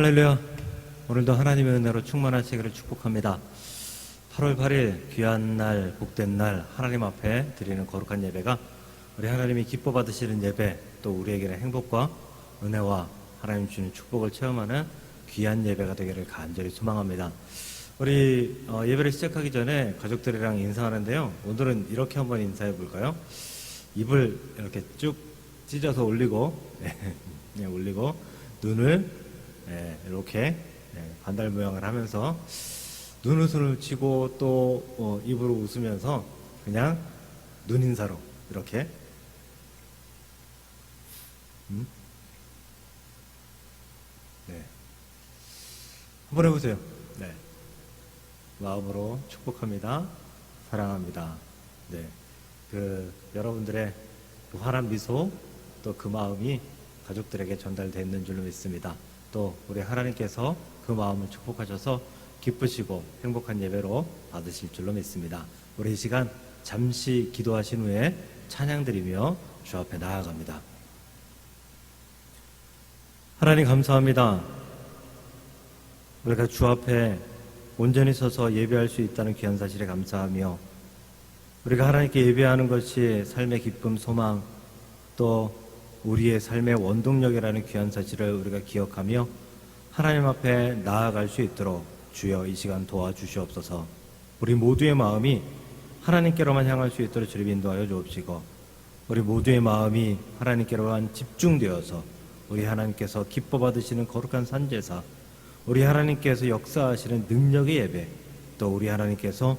할렐루야. 오늘도 하나님의 은혜로 충만하시기를 축복합니다. 8월 8일 귀한 날, 복된 날 하나님 앞에 드리는 거룩한 예배가 우리 하나님이 기뻐 받으시는 예배, 또 우리에게는 행복과 은혜와 하나님 주는 축복을 체험하는 귀한 예배가 되기를 간절히 소망합니다. 우리 예배를 시작하기 전에 가족들이랑 인사하는데요, 오늘은 이렇게 한번 인사해 볼까요? 입을 이렇게 쭉 찢어서 올리고 올리고 눈을 이렇게 반달 모양을 하면서 눈웃음을 치고 또 입으로 웃으면서 그냥 눈인사로 이렇게 한번 해보세요. 마음으로 축복합니다. 사랑합니다. 여러분들의 그 환한 미소, 또 그 마음이 가족들에게 전달되는 줄로 믿습니다. 또 우리 하나님께서 그 마음을 축복하셔서 기쁘시고 행복한 예배로 받으실 줄로 믿습니다. 우리 이 시간 잠시 기도하신 후에 찬양 드리며 주 앞에 나아갑니다. 하나님 감사합니다. 우리가 주 앞에 온전히 서서 예배할 수 있다는 귀한 사실에 감사하며, 우리가 하나님께 예배하는 것이 삶의 기쁨, 소망, 또 우리의 삶의 원동력이라는 귀한 사실을 우리가 기억하며 하나님 앞에 나아갈 수 있도록 주여 이 시간 도와주시옵소서. 우리 모두의 마음이 하나님께로만 향할 수 있도록 주님 인도하여 주옵시고, 우리 모두의 마음이 하나님께로만 집중되어서 우리 하나님께서 기뻐 받으시는 거룩한 산제사, 우리 하나님께서 역사하시는 능력의 예배, 또 우리 하나님께서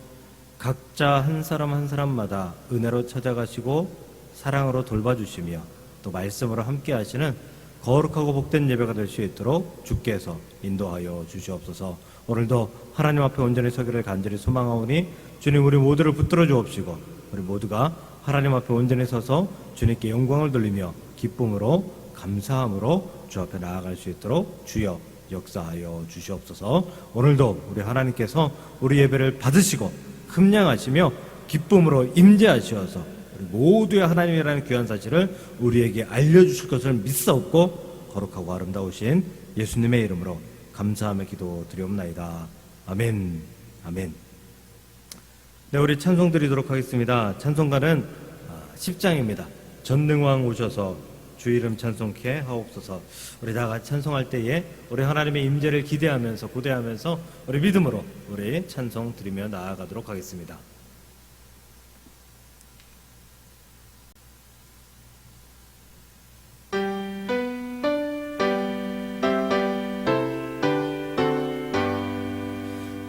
각자 한 사람 한 사람마다 은혜로 찾아가시고 사랑으로 돌봐주시며 또 말씀으로 함께 하시는 거룩하고 복된 예배가 될 수 있도록 주께서 인도하여 주시옵소서. 오늘도 하나님 앞에 온전히 서기를 간절히 소망하오니 주님 우리 모두를 붙들어 주옵시고, 우리 모두가 하나님 앞에 온전히 서서 주님께 영광을 돌리며 기쁨으로 감사함으로 주 앞에 나아갈 수 있도록 주여 역사하여 주시옵소서. 오늘도 우리 하나님께서 우리 예배를 받으시고 흠량하시며 기쁨으로 임재하시어서 우리 모두의 하나님이라는 귀한 사실을 우리에게 알려주실 것을 믿사옵고 거룩하고 아름다우신 예수님의 이름으로 감사하며 기도드리옵나이다. 아멘. 아멘. 우리 찬송 드리도록 하겠습니다. 찬송가는 10장입니다. 전능왕 오셔서 주 이름 찬송케 하옵소서. 우리 다 같이 찬송할 때에 우리 하나님의 임재를 기대하면서 고대하면서 우리 믿음으로 우리 찬송 드리며 나아가도록 하겠습니다.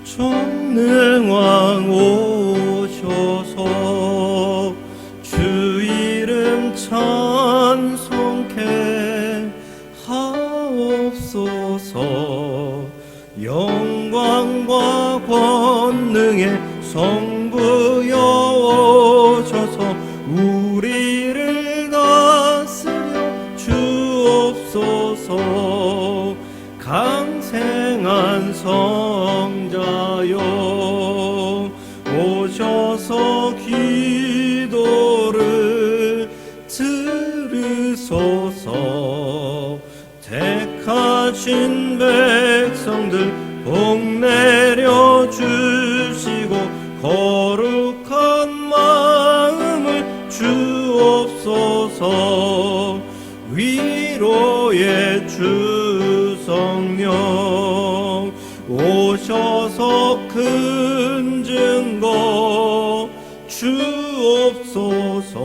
전능왕 오셔서 주 이름 찬송케 하옵소서. 영광과 권능의 성부여 오셔서 우리를 다스려 주옵소서. 강생한 성자여 오셔서 기도를 들으소서. 택하신 백성들 복 내려 주시고 거룩한 마음을 주옵소서. 위로의 주 성령 오셔서 큰 증거 주옵소서.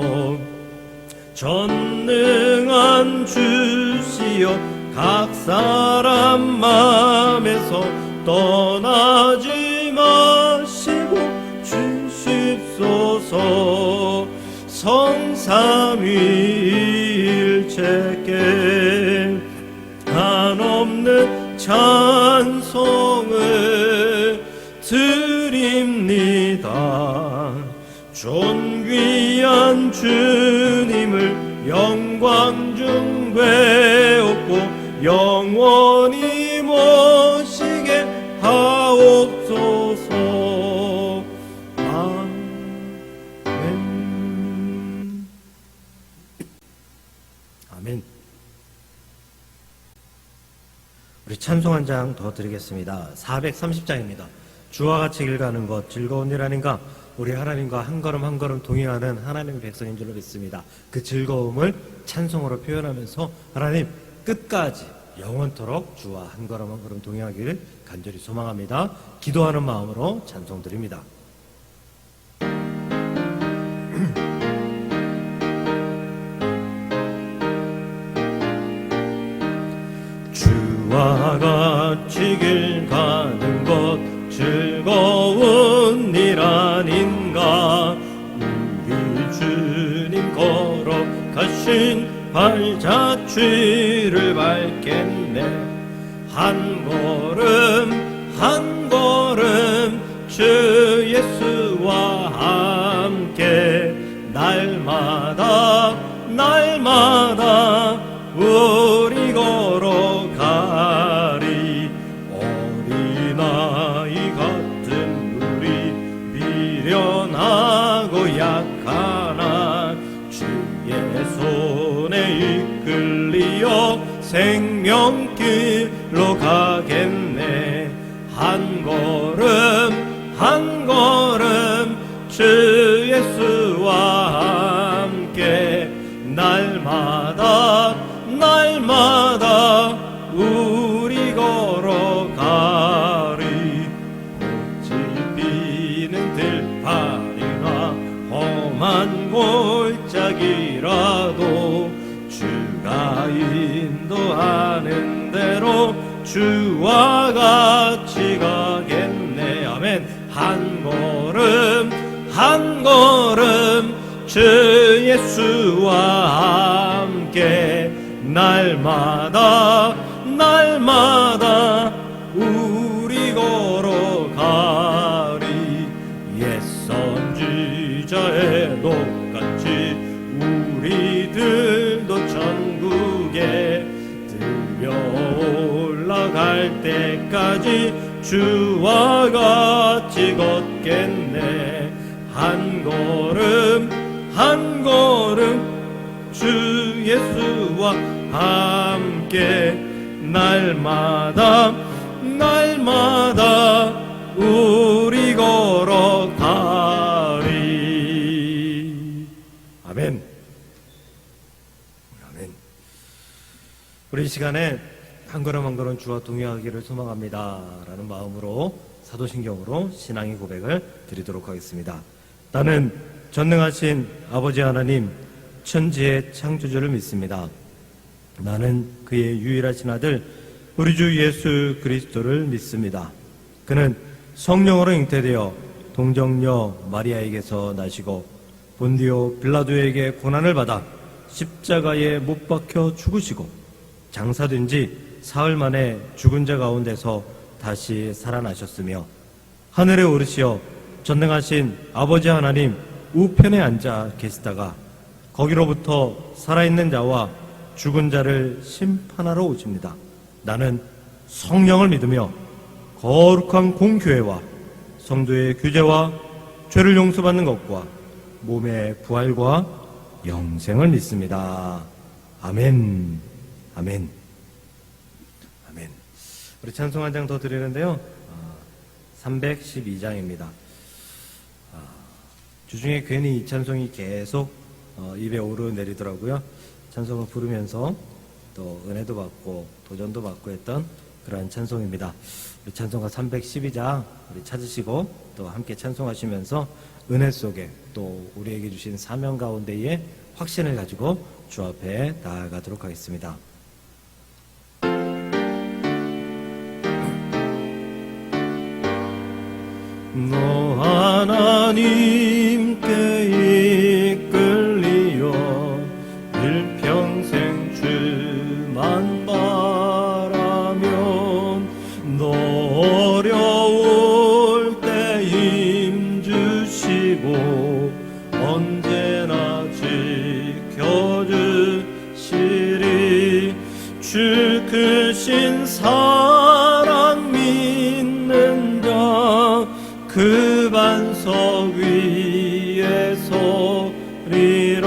전능한 주시여 각 사람 맘에서 떠나지 마시고 주십소서. 성삼위일체께 한없는 찬송을 드립니다. 존귀한 주님을 영광 중 배웠고 영원히 모시게 하옵소서. 아멘. 아멘. 우리 찬송 한 장 더 드리겠습니다. 430장입니다. 주와 같이 길 가는 것 즐거운 일 아닌가? 우리 하나님과 한 걸음 한 걸음 동행하는 하나님의 백성인 줄로 믿습니다. 그 즐거움을 찬송으로 표현하면서 하나님 끝까지 영원토록 주와 한 걸음 한 걸음 동행하기를 간절히 소망합니다. 기도하는 마음으로 찬송 드립니다. 주와 같이 길 가는 것 즐거운 일 아닌가. 우리 주님 걸어가신 발자취를 밟겠네. 한 걸음 한 걸음 주 예수와 함께 날마다 날마다 우리 걸어가리. 어린아이 같은 우리 미련하고 약하나 주의 손에 이끌리어 생명길로 가겠네. 한 걸음 한 걸음 주 예수와 함께 날마다 날마다 우리 걸어가리. 꽃이 피는 들판이나 험한 골짜기라도 주가 인도하는 대로 주와 같이 가겠네. 아멘. 한 걸음 한 걸음 주 예수와 함께 날마다 날마다 우리 걸어가리. 옛 선지자의 똑같이 우리들도 천국에 들려 올라갈 때까지 주와 같이 걷겠네. 한 걸음 한 걸음 주 예수와 함께 날마다 날마다 우리 걸어가리. 아멘. 아멘. 우리 이 시간에 한 걸음 한 걸음 주와 동행하기를 소망합니다 라는 마음으로 사도신경으로 신앙의 고백을 드리도록 하겠습니다. 나는 전능하신 아버지 하나님 천지의 창조주를 믿습니다. 나는 그의 유일하신 아들 우리 주 예수 그리스도를 믿습니다. 그는 성령으로 잉태되어 동정녀 마리아에게서 나시고 본디오 빌라도에게 고난을 받아 십자가에 못 박혀 죽으시고 장사된 지 사흘 만에 죽은 자 가운데서 다시 살아나셨으며 하늘에 오르시어 전능하신 아버지 하나님 우편에 앉아 계시다가 거기로부터 살아있는 자와 죽은 자를 심판하러 오십니다. 나는 성령을 믿으며 거룩한 공교회와 성도의 규제와 죄를 용서받는 것과 몸의 부활과 영생을 믿습니다. 아멘. 아멘. 아멘. 우리 찬송 한 장 더 드리는데요. 312장입니다. 주중에 괜히 이 찬송이 계속 입에 오르내리더라고요. 찬송을 부르면서 또 은혜도 받고 도전도 받고 했던 그러한 찬송입니다. 우리 찬송가 312장 우리 찾으시고 또 함께 찬송하시면서 은혜 속에 또 우리에게 주신 사명 가운데에 확신을 가지고 주 앞에 나아가도록 하겠습니다. 너 하나님께 이끌리어 일평생 주만 바라면 너 어려울 때 힘주시고 언제나 지켜주시리. 주 크신 사랑 믿는 자 그 반석 위에 서리라.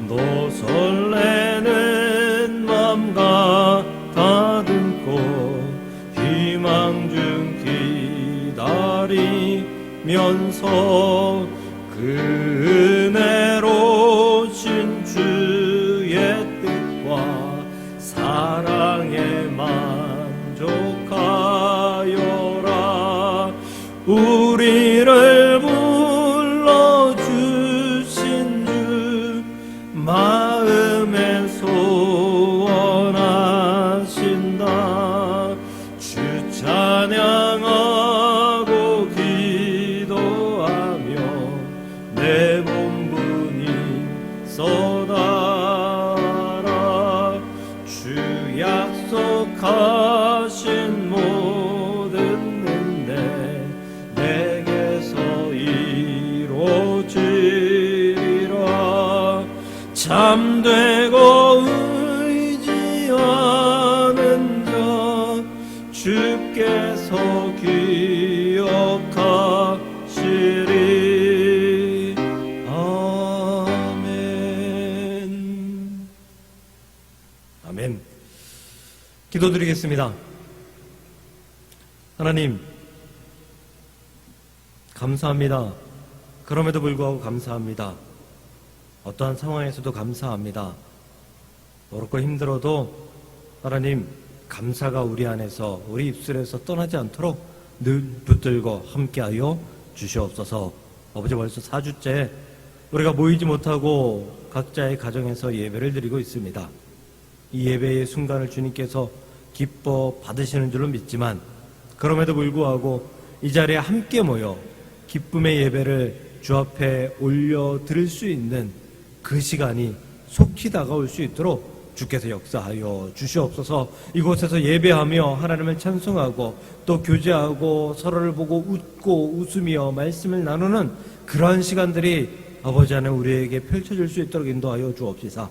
너 설레는 맘 가다듬고 누리면서 그 은혜로신 주의 뜻과 사랑에 만족하여라. 우리를 불러주신 주 마음에 소원하신다. 주 찬양하고 기도하며 내 몸부니 쏟아라. 주 약속하신 모든 은혜 내게서 이루어지리라. 잠되고 의지하는 자 주께서 기억하시리. 아멘. 아멘. 기도드리겠습니다. 하나님, 감사합니다. 그럼에도 불구하고 감사합니다. 어떠한 상황에서도 감사합니다. 어렵고 힘들어도 하나님, 감사가 우리 안에서, 우리 입술에서 떠나지 않도록 늘 붙들고 함께하여 주시옵소서. 아버지, 벌써 4주째 우리가 모이지 못하고 각자의 가정에서 예배를 드리고 있습니다. 이 예배의 순간을 주님께서 기뻐 받으시는 줄로 믿지만, 그럼에도 불구하고 이 자리에 함께 모여 기쁨의 예배를 주 앞에 올려 드릴 수 있는 그 시간이 속히 다가올 수 있도록 주께서 역사하여 주시옵소서. 이곳에서 예배하며 하나님을 찬송하고 또 교제하고 서로를 보고 웃고 웃으며 말씀을 나누는 그러한 시간들이 아버지 안에 우리에게 펼쳐질 수 있도록 인도하여 주옵시사.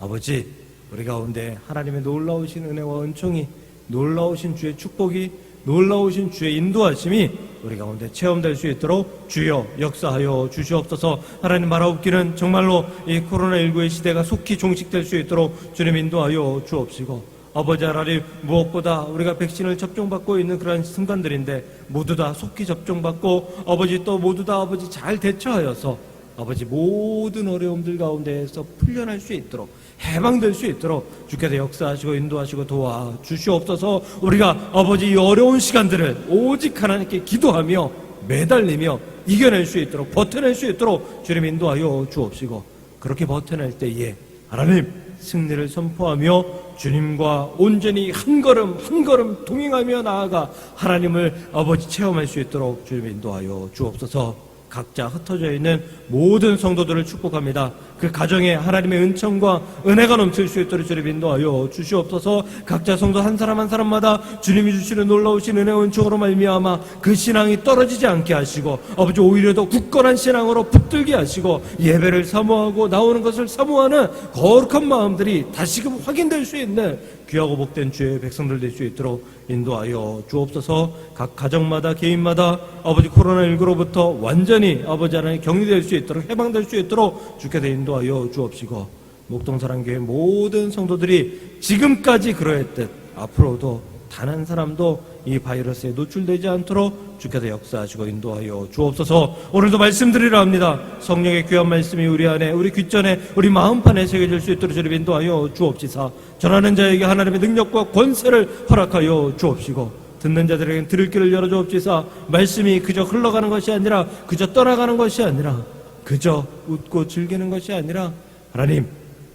아버지, 우리 가운데 하나님의 놀라우신 은혜와 은총이, 놀라우신 주의 축복이, 놀라우신 주의 인도하심이 우리 가운데 체험될 수 있도록 주여 역사하여 주시옵소서. 하나님, 말하옵기는 정말로 이 코로나19의 시대가 속히 종식될 수 있도록 주님 인도하여 주옵시고, 아버지 하나님, 무엇보다 우리가 백신을 접종받고 있는 그런 순간들인데 모두 다 속히 접종받고 아버지 또 모두 다 아버지 잘 대처하여서 아버지 모든 어려움들 가운데에서 풀려날 수 있도록, 해방될 수 있도록 주께서 역사하시고 인도하시고 도와주시옵소서. 우리가 아버지 이 어려운 시간들을 오직 하나님께 기도하며 매달리며 이겨낼 수 있도록, 버텨낼 수 있도록 주님 인도하여 주옵시고, 그렇게 버텨낼 때에 하나님 승리를 선포하며 주님과 온전히 한 걸음 한 걸음 동행하며 나아가 하나님을 아버지 체험할 수 있도록 주님 인도하여 주옵소서. 각자 흩어져 있는 모든 성도들을 축복합니다. 그 가정에 하나님의 은총과 은혜가 넘칠 수 있도록 주님 인도하여 주시옵소서. 각자 성도 한 사람 한 사람마다 주님이 주시는 놀라우신 은혜와 은총으로 말미암아 그 신앙이 떨어지지 않게 하시고 아버지 오히려 더 굳건한 신앙으로 붙들게 하시고 예배를 사모하고 나오는 것을 사모하는 거룩한 마음들이 다시금 확인될 수 있는 귀하고 복된 주의 백성들 될 수 있도록 인도하여 주옵소서. 각 가정마다 개인마다 아버지 코로나19로부터 완전히 아버지 하나님 격리될 수 있도록, 해방될 수 있도록 주께서 인도하여 주옵시고, 목동사랑교회 모든 성도들이 지금까지 그러했듯 앞으로도 단 한 사람도 이 바이러스에 노출되지 않도록 주께서 역사하시고 인도하여 주옵소서. 오늘도 말씀드리려 합니다. 성령의 귀한 말씀이 우리 안에, 우리 귓전에, 우리 마음판에 새겨질 수 있도록 주님 인도하여 주옵시사. 전하는 자에게 하나님의 능력과 권세를 허락하여 주옵시고, 듣는 자들에게 들을 길을 열어 주옵시사. 말씀이 그저 흘러가는 것이 아니라, 그저 떠나가는 것이 아니라, 그저 웃고 즐기는 것이 아니라 하나님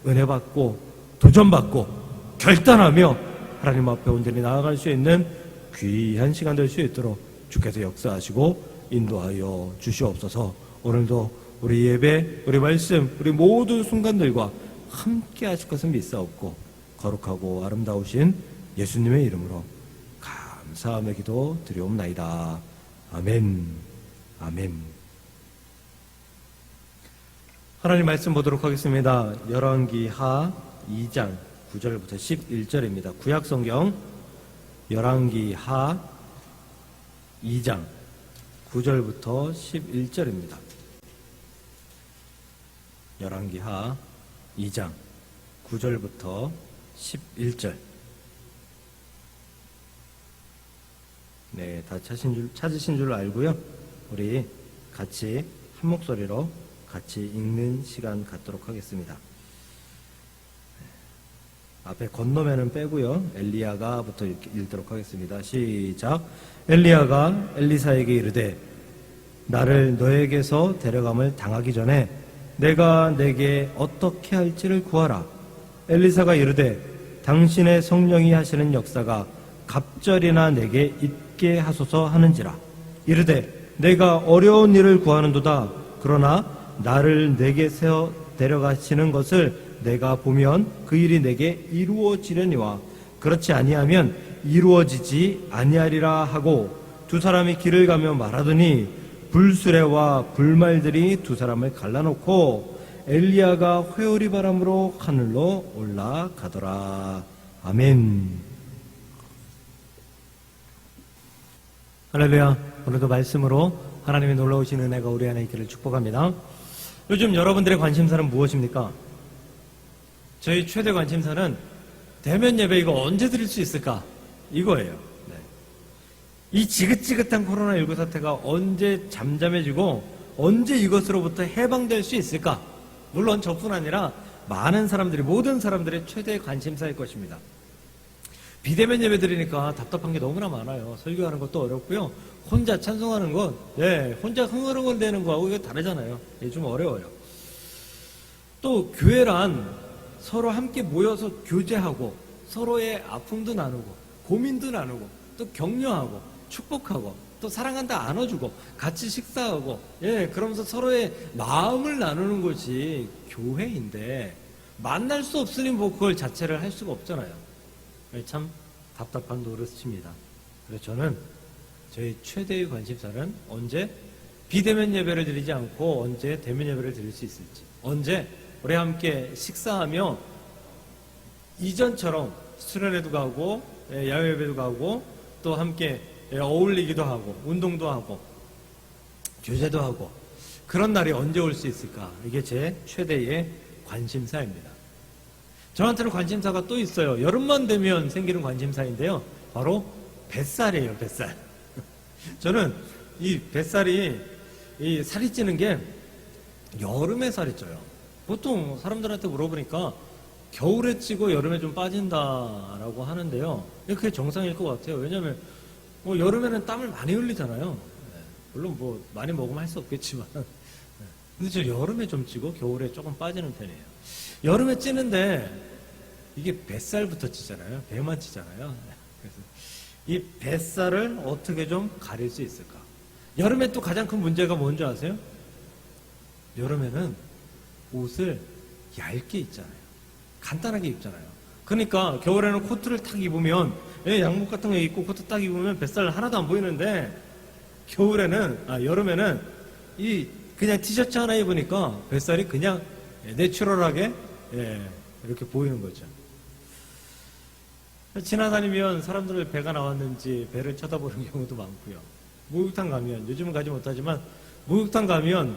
은혜 받고 도전받고 결단하며 하나님 앞에 온전히 나아갈 수 있는 귀한 시간 될 수 있도록 주께서 역사하시고 인도하여 주시옵소서. 오늘도 우리 예배, 우리 말씀, 우리 모든 순간들과 함께 하실 것을 믿사옵고 거룩하고 아름다우신 예수님의 이름으로 감사함의 기도 드리옵나이다. 아멘. 아멘. 하나님 말씀 보도록 하겠습니다. 열왕기하 2장 9절부터 11절입니다. 구약성경 열왕기하 2장 9절부터 11절입니다. 열왕기하 2장 9절부터 11절. 네, 다 찾으신 줄 알고요. 우리 같이 한 목소리로 같이 읽는 시간 갖도록 하겠습니다. 앞에 건너면은 빼고요. 엘리야가부터 읽도록 하겠습니다. 시작. 엘리야가 엘리사에게 이르되 나를 너에게서 데려감을 당하기 전에 내가 내게 어떻게 할지를 구하라. 엘리사가 이르되 당신의 성령이 하시는 역사가 갑절이나 내게 있게 하소서 하는지라. 이르되 내가 어려운 일을 구하는도다. 그러나 나를 내게서 데려가시는 것을 내가 보면 그 일이 내게 이루어지려니와 그렇지 아니하면 이루어지지 아니하리라 하고 두 사람이 길을 가며 말하더니 불수레와 불말들이 두 사람을 갈라놓고 엘리야가 회오리 바람으로 하늘로 올라가더라. 아멘. 할렐루야. 오늘도 말씀으로 하나님의 놀라우신 은혜가 우리 안에 있기를 축복합니다. 요즘 여러분들의 관심사는 무엇입니까? 저희 최대 관심사는 대면 예배 이거 언제 드릴 수 있을까? 이거예요. 네. 이 지긋지긋한 코로나19 사태가 언제 잠잠해지고 언제 이것으로부터 해방될 수 있을까? 물론 저뿐 아니라 많은 사람들이, 모든 사람들의 최대 관심사일 것입니다. 비대면 예배 드리니까 답답한 게 너무나 많아요. 설교하는 것도 어렵고요. 혼자 찬송하는 것, 혼자 흥얼흥얼 대는 거하고 이거 다르잖아요. 이게 좀 어려워요. 또 교회란 서로 함께 모여서 교제하고 서로의 아픔도 나누고 고민도 나누고 또 격려하고 축복하고 또 사랑한다 안아주고 같이 식사하고 그러면서 서로의 마음을 나누는 것이 교회인데 만날 수 없으니 뭐 그걸 자체를 할 수가 없잖아요. 참 답답한 노릇입니다. 그래서 저는 저희 최대의 관심사는 언제 비대면 예배를 드리지 않고 언제 대면 예배를 드릴 수 있을지, 언제 우리 함께 식사하며 이전처럼 수련회도 가고 야외 예배도 가고 또 함께 어울리기도 하고 운동도 하고 교제도 하고 그런 날이 언제 올 수 있을까? 이게 제 최대의 관심사입니다. 저한테는 관심사가 또 있어요. 여름만 되면 생기는 관심사인데요. 바로 뱃살이에요. 뱃살. 저는 이 뱃살이 이 살이 찌는 게 여름에 살이 쪄요. 보통 사람들한테 물어보니까 겨울에 찌고 여름에 좀 빠진다라고 하는데요. 그게 정상일 것 같아요. 왜냐하면 여름에는 땀을 많이 흘리잖아요. 물론 뭐 많이 먹으면 할 수 없겠지만 근데 저 여름에 좀 찌고 겨울에 조금 빠지는 편이에요. 여름에 찌는데 이게 뱃살부터 찌잖아요. 배만 찌잖아요. 그래서 이 뱃살을 어떻게 좀 가릴 수 있을까? 여름에 또 가장 큰 문제가 뭔지 아세요? 여름에는 옷을 얇게 입잖아요. 간단하게 입잖아요. 그러니까 겨울에는 코트를 딱 입으면 양복 같은 거 입고 코트 딱 입으면 뱃살 하나도 안 보이는데 여름에는 이 그냥 티셔츠 하나 입으니까 뱃살이 그냥 내추럴하게 이렇게 보이는 거죠. 지나다니면 사람들 배가 나왔는지 배를 쳐다보는 경우도 많고요. 목욕탕 가면 요즘은 가지 못하지만 목욕탕 가면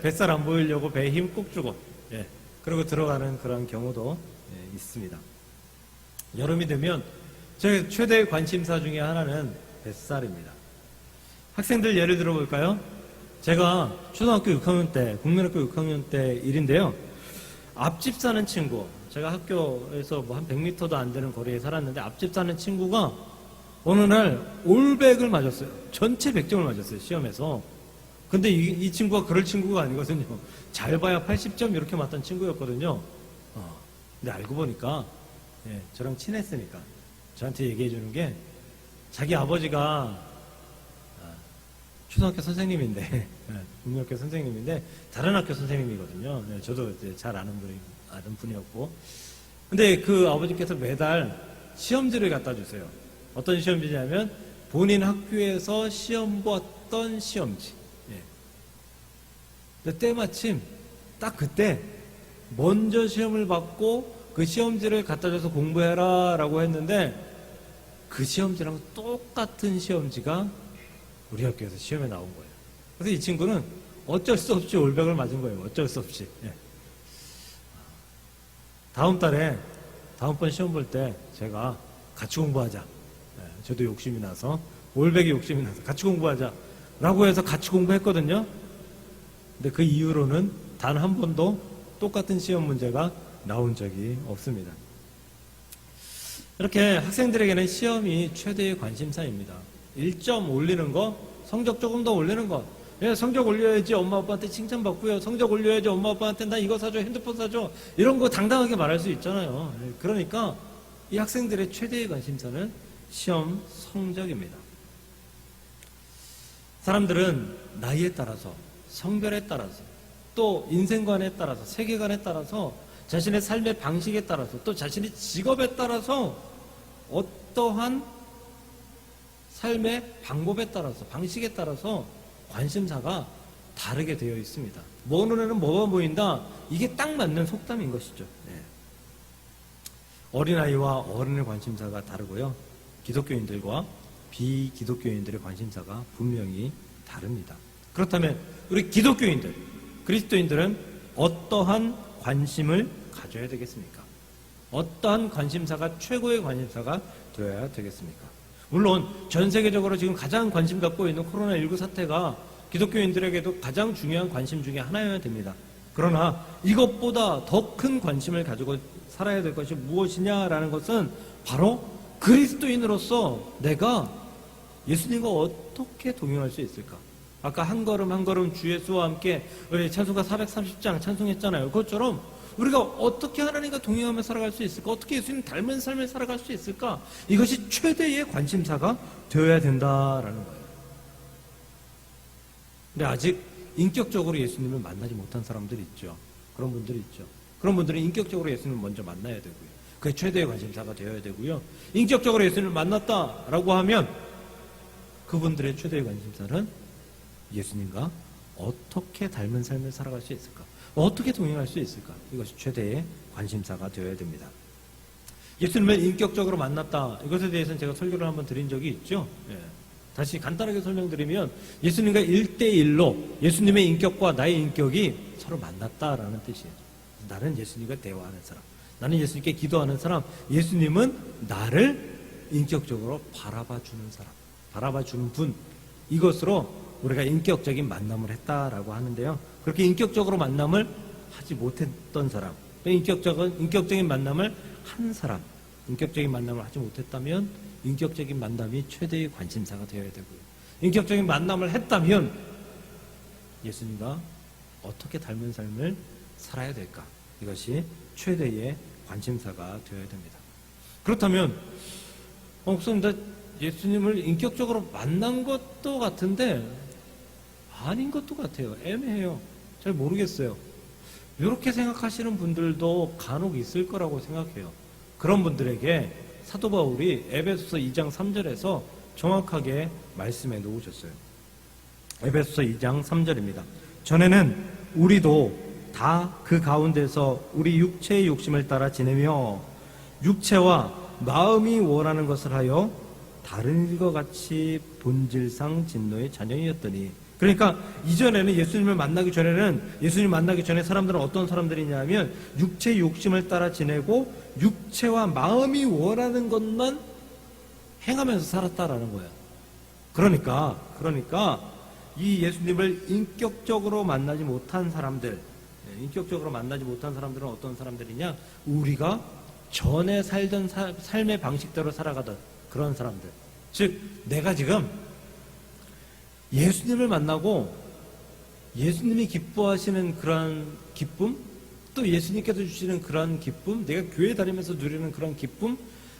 뱃살 안 보이려고 배에 힘 꼭 주고 그러고 들어가는 그런 경우도 있습니다. 여름이 되면 제 최대 관심사 중에 하나는 뱃살입니다. 학생들 예를 들어볼까요? 제가 초등학교 6학년 때, 국민학교 6학년 때 일인데요. 앞집 사는 친구, 제가 학교에서 뭐 한 100m도 안 되는 거리에 살았는데 앞집 사는 친구가 어느 날 올백을 맞았어요. 전체 100점을 맞았어요, 시험에서. 근데 이 친구가 그럴 친구가 아니거든요. 잘 봐야 80점 이렇게 맞던 친구였거든요. 근데 알고 보니까 저랑 친했으니까 저한테 얘기해 주는 게 자기 아버지가 초등학교 선생님인데 국민학교 선생님인데 다른 학교 선생님이거든요. 저도 이제 잘 아는 분이었고 근데 그 아버지께서 매달 시험지를 갖다 주세요. 어떤 시험지냐면 본인 학교에서 시험 보았던 시험지. 근데 때마침 딱 그때 먼저 시험을 받고 그 시험지를 갖다 줘서 공부해라 라고 했는데 그 시험지랑 똑같은 시험지가 우리 학교에서 시험에 나온 거예요. 그래서 이 친구는 어쩔 수 없이 올백을 맞은 거예요. 어쩔 수 없이. 다음번 시험 볼 때 제가 같이 공부하자. 저도 욕심이 나서 올백이 욕심이 나서 같이 공부하자 라고 해서 같이 공부했거든요. 근데 그 이후로는 단 한 번도 똑같은 시험 문제가 나온 적이 없습니다. 이렇게 학생들에게는 시험이 최대의 관심사입니다. 1점 올리는 거, 성적 조금 더 올리는 거. 예, 성적 올려야지 엄마 아빠한테 칭찬받고요. 성적 올려야지 엄마 아빠한테 나 이거 사줘, 핸드폰 사줘. 이런 거 당당하게 말할 수 있잖아요. 예, 그러니까 이 학생들의 최대의 관심사는 시험 성적입니다. 사람들은 나이에 따라서, 성별에 따라서, 또 인생관에 따라서, 세계관에 따라서, 자신의 삶의 방식에 따라서, 또 자신의 직업에 따라서 어떠한 삶의 방법에 따라서, 방식에 따라서 관심사가 다르게 되어 있습니다. 뭐 눈에는 뭐가 보인다? 이게 딱 맞는 속담인 것이죠. 네. 어린아이와 어른의 관심사가 다르고요. 기독교인들과 비기독교인들의 관심사가 분명히 다릅니다. 그렇다면 우리 기독교인들, 그리스도인들은 어떠한 관심을 가져야 되겠습니까? 어떠한 관심사가 최고의 관심사가 되어야 되겠습니까? 물론 전 세계적으로 지금 가장 관심 갖고 있는 코로나19 사태가 기독교인들에게도 가장 중요한 관심 중에 하나여야 됩니다. 그러나 이것보다 더 큰 관심을 가지고 살아야 될 것이 무엇이냐라는 것은 바로 그리스도인으로서 내가 예수님과 어떻게 동행할 수 있을까? 아까 한 걸음 한 걸음 주 예수와 함께 우리 찬송가 430장 찬송했잖아요. 그것처럼 우리가 어떻게 하나님과 동행하며 살아갈 수 있을까? 어떻게 예수님 닮은 삶을 살아갈 수 있을까? 이것이 최대의 관심사가 되어야 된다라는 거예요. 근데 아직 인격적으로 예수님을 만나지 못한 사람들이 있죠. 그런 분들이 있죠. 그런 분들은 인격적으로 예수님을 먼저 만나야 되고요. 그게 최대의 관심사가 되어야 되고요. 인격적으로 예수님을 만났다라고 하면 그분들의 최대의 관심사는 예수님과 어떻게 닮은 삶을 살아갈 수 있을까? 어떻게 동행할 수 있을까? 이것이 최대의 관심사가 되어야 됩니다. 예수님을 인격적으로 만났다. 이것에 대해서는 제가 설교를 한번 드린 적이 있죠. 예. 다시 간단하게 설명드리면 예수님과 1대1로 예수님의 인격과 나의 인격이 서로 만났다라는 뜻이에요. 나는 예수님과 대화하는 사람, 나는 예수님께 기도하는 사람, 예수님은 나를 인격적으로 바라봐주는 사람, 바라봐주는 분, 이것으로 우리가 인격적인 만남을 했다라고 하는데요. 그렇게 인격적으로 만남을 하지 못했던 사람, 인격적인 만남을 한 사람, 인격적인 만남을 하지 못했다면 인격적인 만남이 최대의 관심사가 되어야 되고요. 인격적인 만남을 했다면 예수님과 어떻게 닮은 삶을 살아야 될까? 이것이 최대의 관심사가 되어야 됩니다. 그렇다면 목사님, 나 예수님을 인격적으로 만난 것도 같은데 아닌 것도 같아요. 애매해요. 잘 모르겠어요. 이렇게 생각하시는 분들도 간혹 있을 거라고 생각해요. 그런 분들에게 사도 바울이 에베소서 2장 3절에서 정확하게 말씀해 놓으셨어요. 에베소서 2장 3절입니다. 전에는 우리도 다 그 가운데서 우리 육체의 욕심을 따라 지내며 육체와 마음이 원하는 것을 하여 다른 일과 같이 본질상 진노의 자녀이었더니, 그러니까 이전에는 예수님을 만나기 전에 사람들은 어떤 사람들이냐면 육체의 욕심을 따라 지내고 육체와 마음이 원하는 것만 행하면서 살았다라는 거예요. 그러니까 이 예수님을 인격적으로 만나지 못한 사람들은 어떤 사람들이냐? 우리가 전에 살던 삶의 방식대로 살아가던 그런 사람들. 즉, 내가 지금 예수님을 만나고 예수님이 기뻐하시는 그런 기쁨, 또 예수님께서 주시는 그런 기쁨, 내가 교회 다니면서 누리는 그런 기쁨,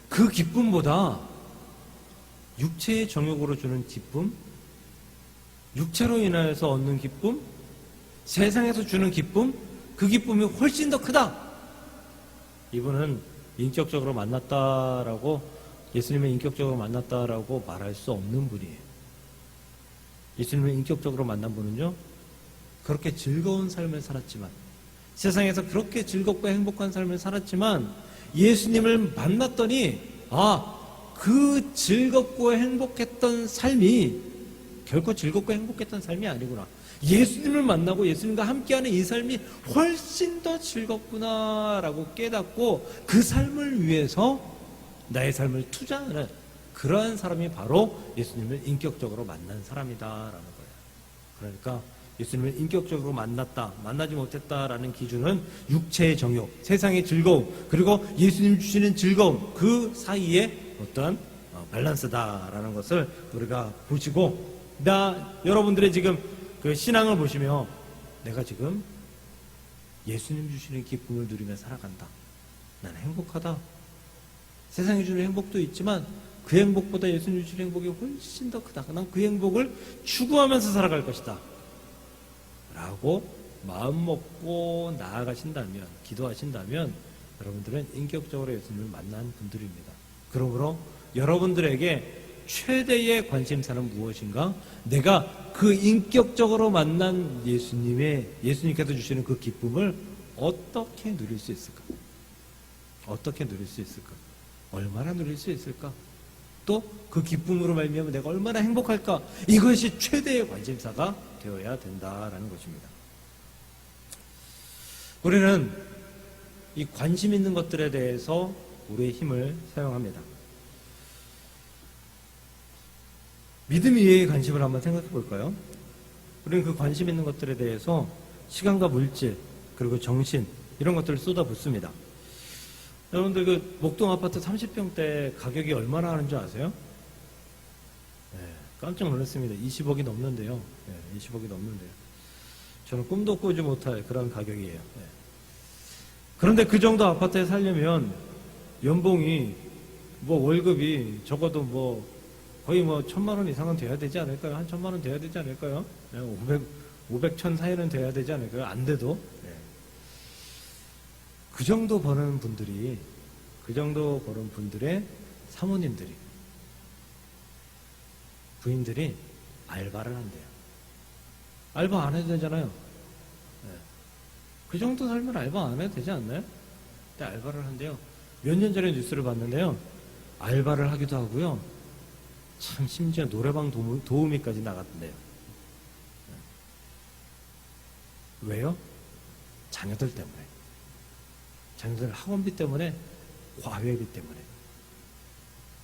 그 기쁨보다 육체의 정욕으로 주는 기쁨, 육체로 인하여서 얻는 기쁨, 세상에서 주는 기쁨, 그 기쁨이 훨씬 더 크다. 이분은 인격적으로 만났다라고, 예수님을 인격적으로 만났다라고 말할 수 없는 분이에요. 예수님을 인격적으로 만난 분은요, 그렇게 즐거운 삶을 살았지만, 세상에서 그렇게 즐겁고 행복한 삶을 살았지만, 예수님을 만났더니, 그 즐겁고 행복했던 삶이 결코 즐겁고 행복했던 삶이 아니구나. 예수님을 만나고 예수님과 함께하는 이 삶이 훨씬 더 즐겁구나라고 깨닫고 그 삶을 위해서 나의 삶을 투자하는 그러한 사람이 바로 예수님을 인격적으로 만난 사람이다라는 거예요. 그러니까 예수님을 인격적으로 만나지 못했다라는 기준은 육체의 정욕, 세상의 즐거움, 그리고 예수님 주시는 즐거움, 그 사이에 어떤 밸런스다라는 것을 우리가 보시고, 여러분들의 지금 그 신앙을 보시며 내가 지금 예수님 주시는 기쁨을 누리며 살아간다. 나는 행복하다. 세상이 주는 행복도 있지만 그 행복보다 예수님 주시는 행복이 훨씬 더 크다. 난 그 행복을 추구하면서 살아갈 것이다. 라고 마음 먹고 나아가신다면, 기도하신다면 여러분들은 인격적으로 예수님을 만난 분들입니다. 그러므로 여러분들에게 최대의 관심사는 무엇인가? 내가 그 인격적으로 만난 예수님께서 주시는 그 기쁨을 어떻게 누릴 수 있을까? 어떻게 누릴 수 있을까? 얼마나 누릴 수 있을까? 또 그 기쁨으로 말미암아 내가 얼마나 행복할까? 이것이 최대의 관심사가 되어야 된다라는 것입니다. 우리는 이 관심 있는 것들에 대해서 우리의 힘을 사용합니다. 믿음 이외의 관심을 한번 생각해 볼까요? 우리는 그 관심 있는 것들에 대해서 시간과 물질, 그리고 정신, 이런 것들을 쏟아붓습니다. 여러분들 그 목동 아파트 30평대 가격이 얼마나 하는 줄 아세요? 네, 깜짝 놀랐습니다. 20억이 넘는데요. 네, 20억이 넘는데요. 저는 꿈도 꾸지 못할 그런 가격이에요. 네. 그런데 그 정도 아파트에 살려면 연봉이 월급이 적어도 거의 1,000만 원 이상은 돼야 되지 않을까요? 한 1,000만 원 돼야 되지 않을까요? 500, 1,000 사이는 돼야 되지 않을까요? 안 돼도. 네. 그 정도 버는 분들의 사모님들이, 부인들이 알바를 한대요. 알바 안 해도 되잖아요. 네. 그 정도 살면 알바 안 해도 되지 않나요? 근데 알바를 한대요. 몇 년 전에 뉴스를 봤는데요. 알바를 하기도 하고요. 참 심지어 노래방 도우미까지 나갔던데요. 왜요? 자녀들 때문에. 자녀들 학원비 때문에, 과외비 때문에.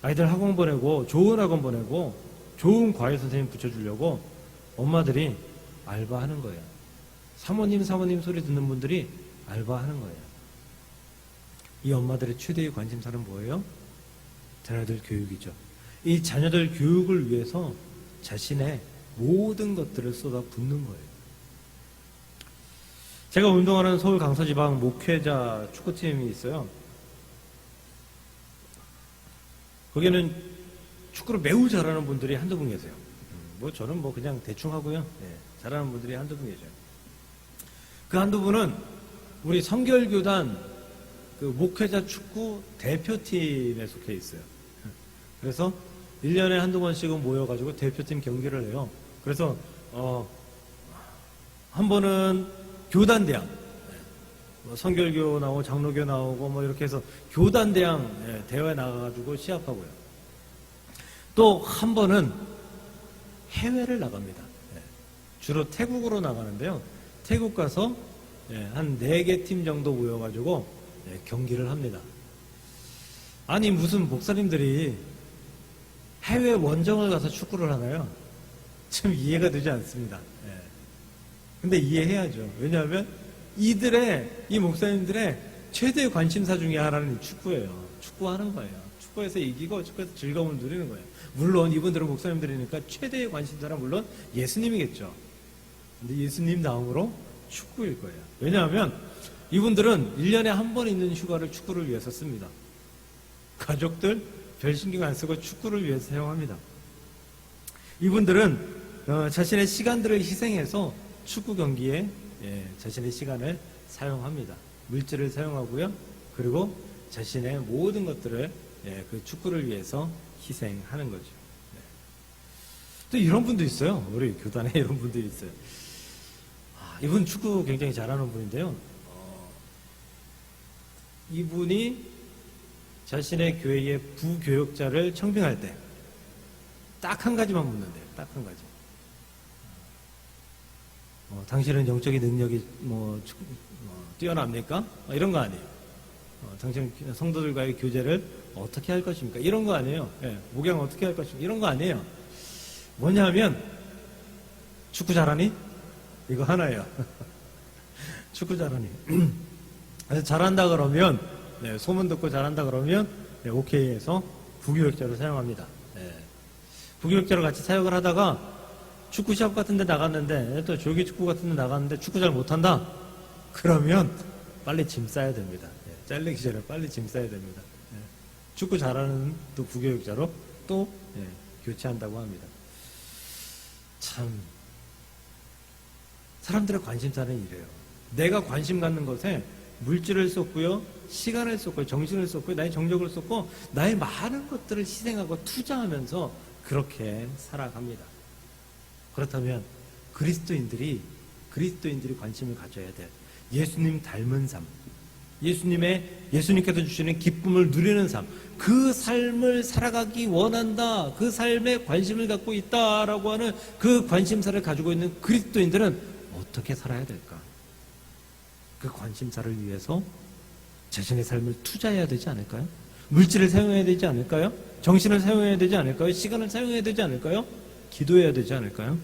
아이들 학원 보내고, 좋은 학원 보내고, 좋은 과외 선생님 붙여주려고 엄마들이 알바하는 거예요. 사모님 소리 듣는 분들이 알바하는 거예요. 이 엄마들의 최대의 관심사는 뭐예요? 자녀들 교육이죠. 이 자녀들 교육을 위해서 자신의 모든 것들을 쏟아붓는 거예요. 제가 운동하는 서울 강서지방 목회자 축구팀이 있어요. 거기는 축구를 매우 잘하는 분들이 한두 분 계세요. 저는 그냥 대충 하고요. 네, 잘하는 분들이 한두 분 계세요. 그 한두 분은 우리 성결교단 그 목회자 축구 대표팀에 속해 있어요. 그래서 1년에 한두 번씩은 모여가지고 대표팀 경기를 해요. 그래서 한 번은 교단대항, 성결교 나오고 장로교 나오고 이렇게 해서 교단대항 대회에 나가가지고 시합하고요. 또 한 번은 해외를 나갑니다. 주로 태국으로 나가는데요. 태국 가서 한 4개 팀 정도 모여가지고 경기를 합니다. 아니 무슨 목사님들이 해외 원정을 가서 축구를 하나요? 참 이해가 되지 않습니다. 근데 이해해야죠. 왜냐하면 이 목사님들의 최대 관심사 중에 하나는 축구예요. 축구하는 거예요. 축구에서 이기고 축구에서 즐거움을 누리는 거예요. 물론 이분들은 목사님들이니까 최대의 관심사는 물론 예수님이겠죠. 근데 예수님 다음으로 축구일 거예요. 왜냐하면 이분들은 1년에 한 번 있는 휴가를 축구를 위해서 씁니다. 가족들 별 신경 안 쓰고 축구를 위해서 사용합니다. 이분들은 자신의 시간들을 희생해서 축구 경기에 자신의 시간을 사용합니다. 물질을 사용하고요. 그리고 자신의 모든 것들을 그 축구를 위해서 희생하는 거죠. 또 이런 분도 있어요. 우리 교단에 이런 분들이 있어요. 이분 축구 굉장히 잘하는 분인데요. 이분이 자신의 교회의 부교역자를 청빙할 때 딱 한 가지만 묻는데요. 딱 한 가지. 당신은 영적인 능력이 뛰어납니까? 이런 거 아니에요. 당신 성도들과의 교제를 어떻게 할 것입니까? 이런 거 아니에요. 목양 어떻게 할 것입니까? 이런 거 아니에요. 뭐냐면 축구 잘하니? 이거 하나예요. 축구 잘하니. 그래서 잘한다 그러면, 네, 소문 듣고 잘한다 그러면, 네, OK에서 부교육자로 사용합니다. 네. 부교육자로 같이 사역을 하다가 축구 시합 같은 데 나갔는데, 또 조기 축구 같은 데 나갔는데 축구 잘 못한다? 그러면 빨리 짐 싸야 됩니다. 네, 잘리기 전에 빨리 짐 싸야 됩니다. 네. 축구 잘하는 또 부교육자로 또 네, 교체한다고 합니다. 참, 사람들의 관심사는 이래요. 내가 관심 갖는 것에 물질을 쏟고요, 시간을 쏟고요, 정신을 쏟고요, 나의 정력을 쏟고 나의 많은 것들을 희생하고 투자하면서 그렇게 살아갑니다. 그렇다면 그리스도인들이 관심을 가져야 돼. 예수님 닮은 삶, 예수님께서 주시는 기쁨을 누리는 삶, 그 삶을 살아가기 원한다, 그 삶에 관심을 갖고 있다라고 하는 그 관심사를 가지고 있는 그리스도인들은 어떻게 살아야 될까? 그 관심사를 위해서 자신의 삶을 투자해야 되지 않을까요? 물질을 사용해야 되지 않을까요? 정신을 사용해야 되지 않을까요? 시간을 사용해야 되지 않을까요? 기도해야 되지 않을까요?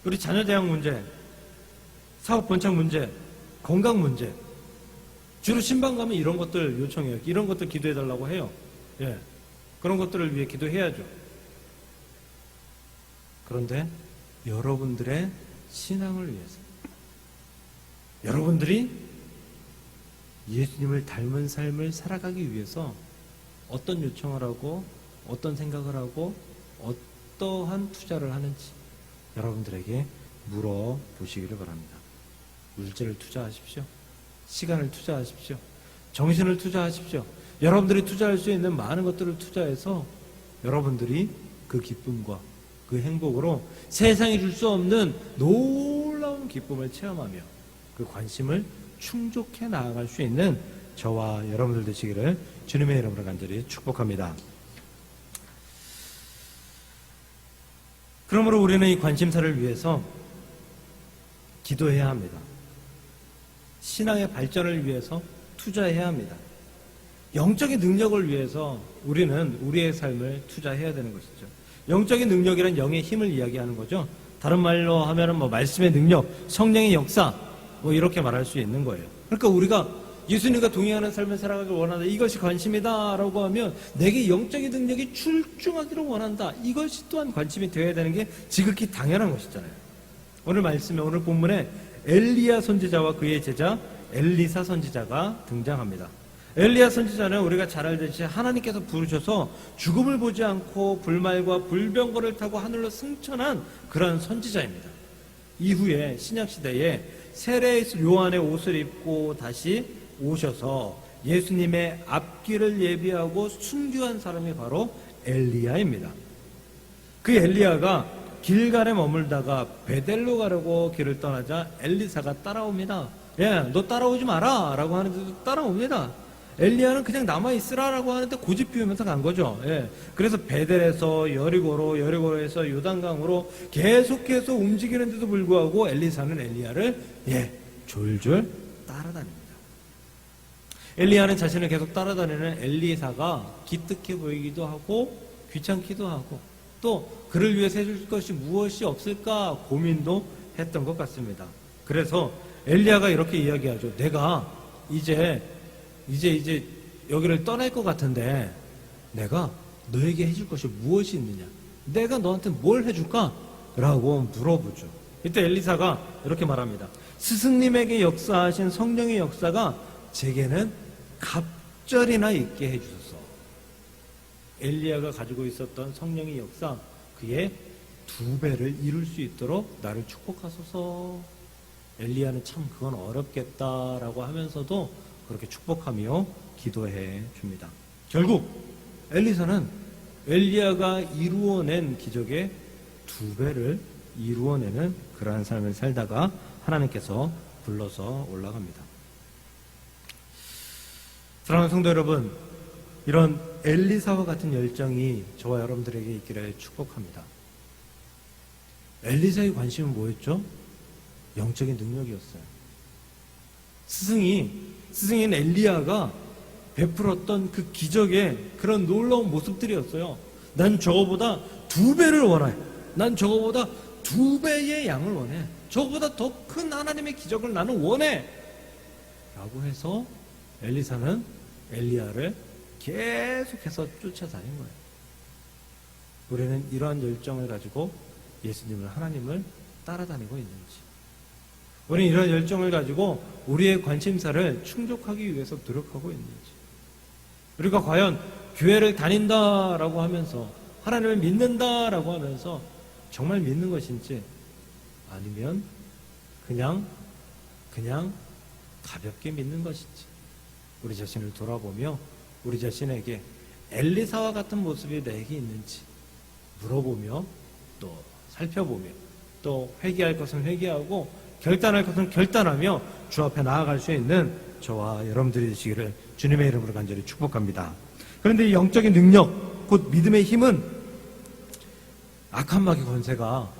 우리 자녀 대학 문제, 사업 번창 문제, 건강 문제, 주로 신방 가면 이런 것들 요청해요. 이런 것들 기도해달라고 해요. 예, 그런 것들을 위해 기도해야죠. 그런데 여러분들의 신앙을 위해서, 여러분들이 예수님을 닮은 삶을 살아가기 위해서 어떤 요청을 하고 어떤 생각을 하고 어떠한 투자를 하는지 여러분들에게 물어보시기를 바랍니다. 물질을 투자하십시오. 시간을 투자하십시오. 정신을 투자하십시오. 여러분들이 투자할 수 있는 많은 것들을 투자해서 여러분들이 그 기쁨과 그 행복으로 세상이 줄 수 없는 놀라운 기쁨을 체험하며 그 관심을 충족해 나아갈 수 있는 저와 여러분들 되시기를 주님의 이름으로 간절히 축복합니다. 그러므로 우리는 이 관심사를 위해서 기도해야 합니다. 신앙의 발전을 위해서 투자해야 합니다. 영적인 능력을 위해서 우리는 우리의 삶을 투자해야 되는 것이죠. 영적인 능력이란 영의 힘을 이야기하는 거죠. 다른 말로 하면은 말씀의 능력, 성령의 역사, 이렇게 말할 수 있는 거예요. 그러니까 우리가 예수님과 동행하는 삶을 살아가길 원한다. 이것이 관심이다라고 하면 내게 영적인 능력이 출중하기를 원한다. 이것이 또한 관심이 되어야 되는 게 지극히 당연한 것이잖아요. 오늘 말씀에, 오늘 본문에 엘리야 선지자와 그의 제자 엘리사 선지자가 등장합니다. 엘리야 선지자는 우리가 잘 알듯이 하나님께서 부르셔서 죽음을 보지 않고 불말과 불병거를 타고 하늘로 승천한 그런 선지자입니다. 이후에 신약시대에 세례 요한의 옷을 입고 다시 오셔서 예수님의 앞길을 예비하고 순교한 사람이 바로 엘리야입니다. 그 엘리야가 길갈에 머물다가 베델로 가려고 길을 떠나자 엘리사가 따라옵니다. 예, 너 따라오지 마라 라고 하는데도 따라옵니다. 엘리야는 그냥 남아있으라라고 하는데 고집 피우면서 간 거죠. 예, 그래서 베델에서 여리고에서 요단강으로 계속해서 움직이는데도 불구하고 엘리사는 엘리야를 졸졸 따라다닙니다. 엘리야는 자신을 계속 따라다니는 엘리사가 기특해 보이기도 하고 귀찮기도 하고 또 그를 위해서 해줄 것이 무엇이 없을까 고민도 했던 것 같습니다. 그래서 엘리야가 이렇게 이야기하죠. 내가 이제 여기를 떠날 것 같은데 내가 너에게 해줄 것이 무엇이 있느냐? 내가 너한테 뭘 해줄까? 라고 물어보죠. 이때 엘리사가 이렇게 말합니다. 스승님에게 역사하신 성령의 역사가 제게는 갑절이나 있게 해주소서. 엘리야가 가지고 있었던 성령의 역사, 그의 2배를 이룰 수 있도록 나를 축복하소서. 엘리야는 참 그건 어렵겠다라고 하면서도 그렇게 축복하며 기도해 줍니다. 결국 엘리사는 엘리야가 이루어낸 기적의 2배를 이루어내는 그러한 삶을 살다가 하나님께서 불러서 올라갑니다. 사랑하는 성도 여러분, 이런 엘리사와 같은 열정이 저와 여러분들에게 있기를 축복합니다. 엘리사의 관심은 뭐였죠? 영적인 능력이었어요. 스승인 엘리야가 베풀었던 그 기적의 그런 놀라운 모습들이었어요. 난 저거보다 2배를 원해. 난 저거보다 2배의 양을 원해. 저보다 더 큰 하나님의 기적을 나는 원해. 라고 해서 엘리사는 엘리야를 계속해서 쫓아다닌 거예요. 우리는 이러한 열정을 가지고 예수님을, 하나님을 따라다니고 있는지, 우리는 이런 열정을 가지고 우리의 관심사를 충족하기 위해서 노력하고 있는지, 우리가 과연 교회를 다닌다라고 하면서, 하나님을 믿는다라고 하면서 정말 믿는 것인지, 아니면 그냥 가볍게 믿는 것인지, 우리 자신을 돌아보며 우리 자신에게 엘리사와 같은 모습이 내게 있는지 물어보며, 또 살펴보며, 또 회개할 것은 회개하고 결단할 것은 결단하며 주 앞에 나아갈 수 있는 저와 여러분들이 되시기를 주님의 이름으로 간절히 축복합니다. 그런데 이 영적인 능력, 곧 믿음의 힘은 악한 마귀 권세가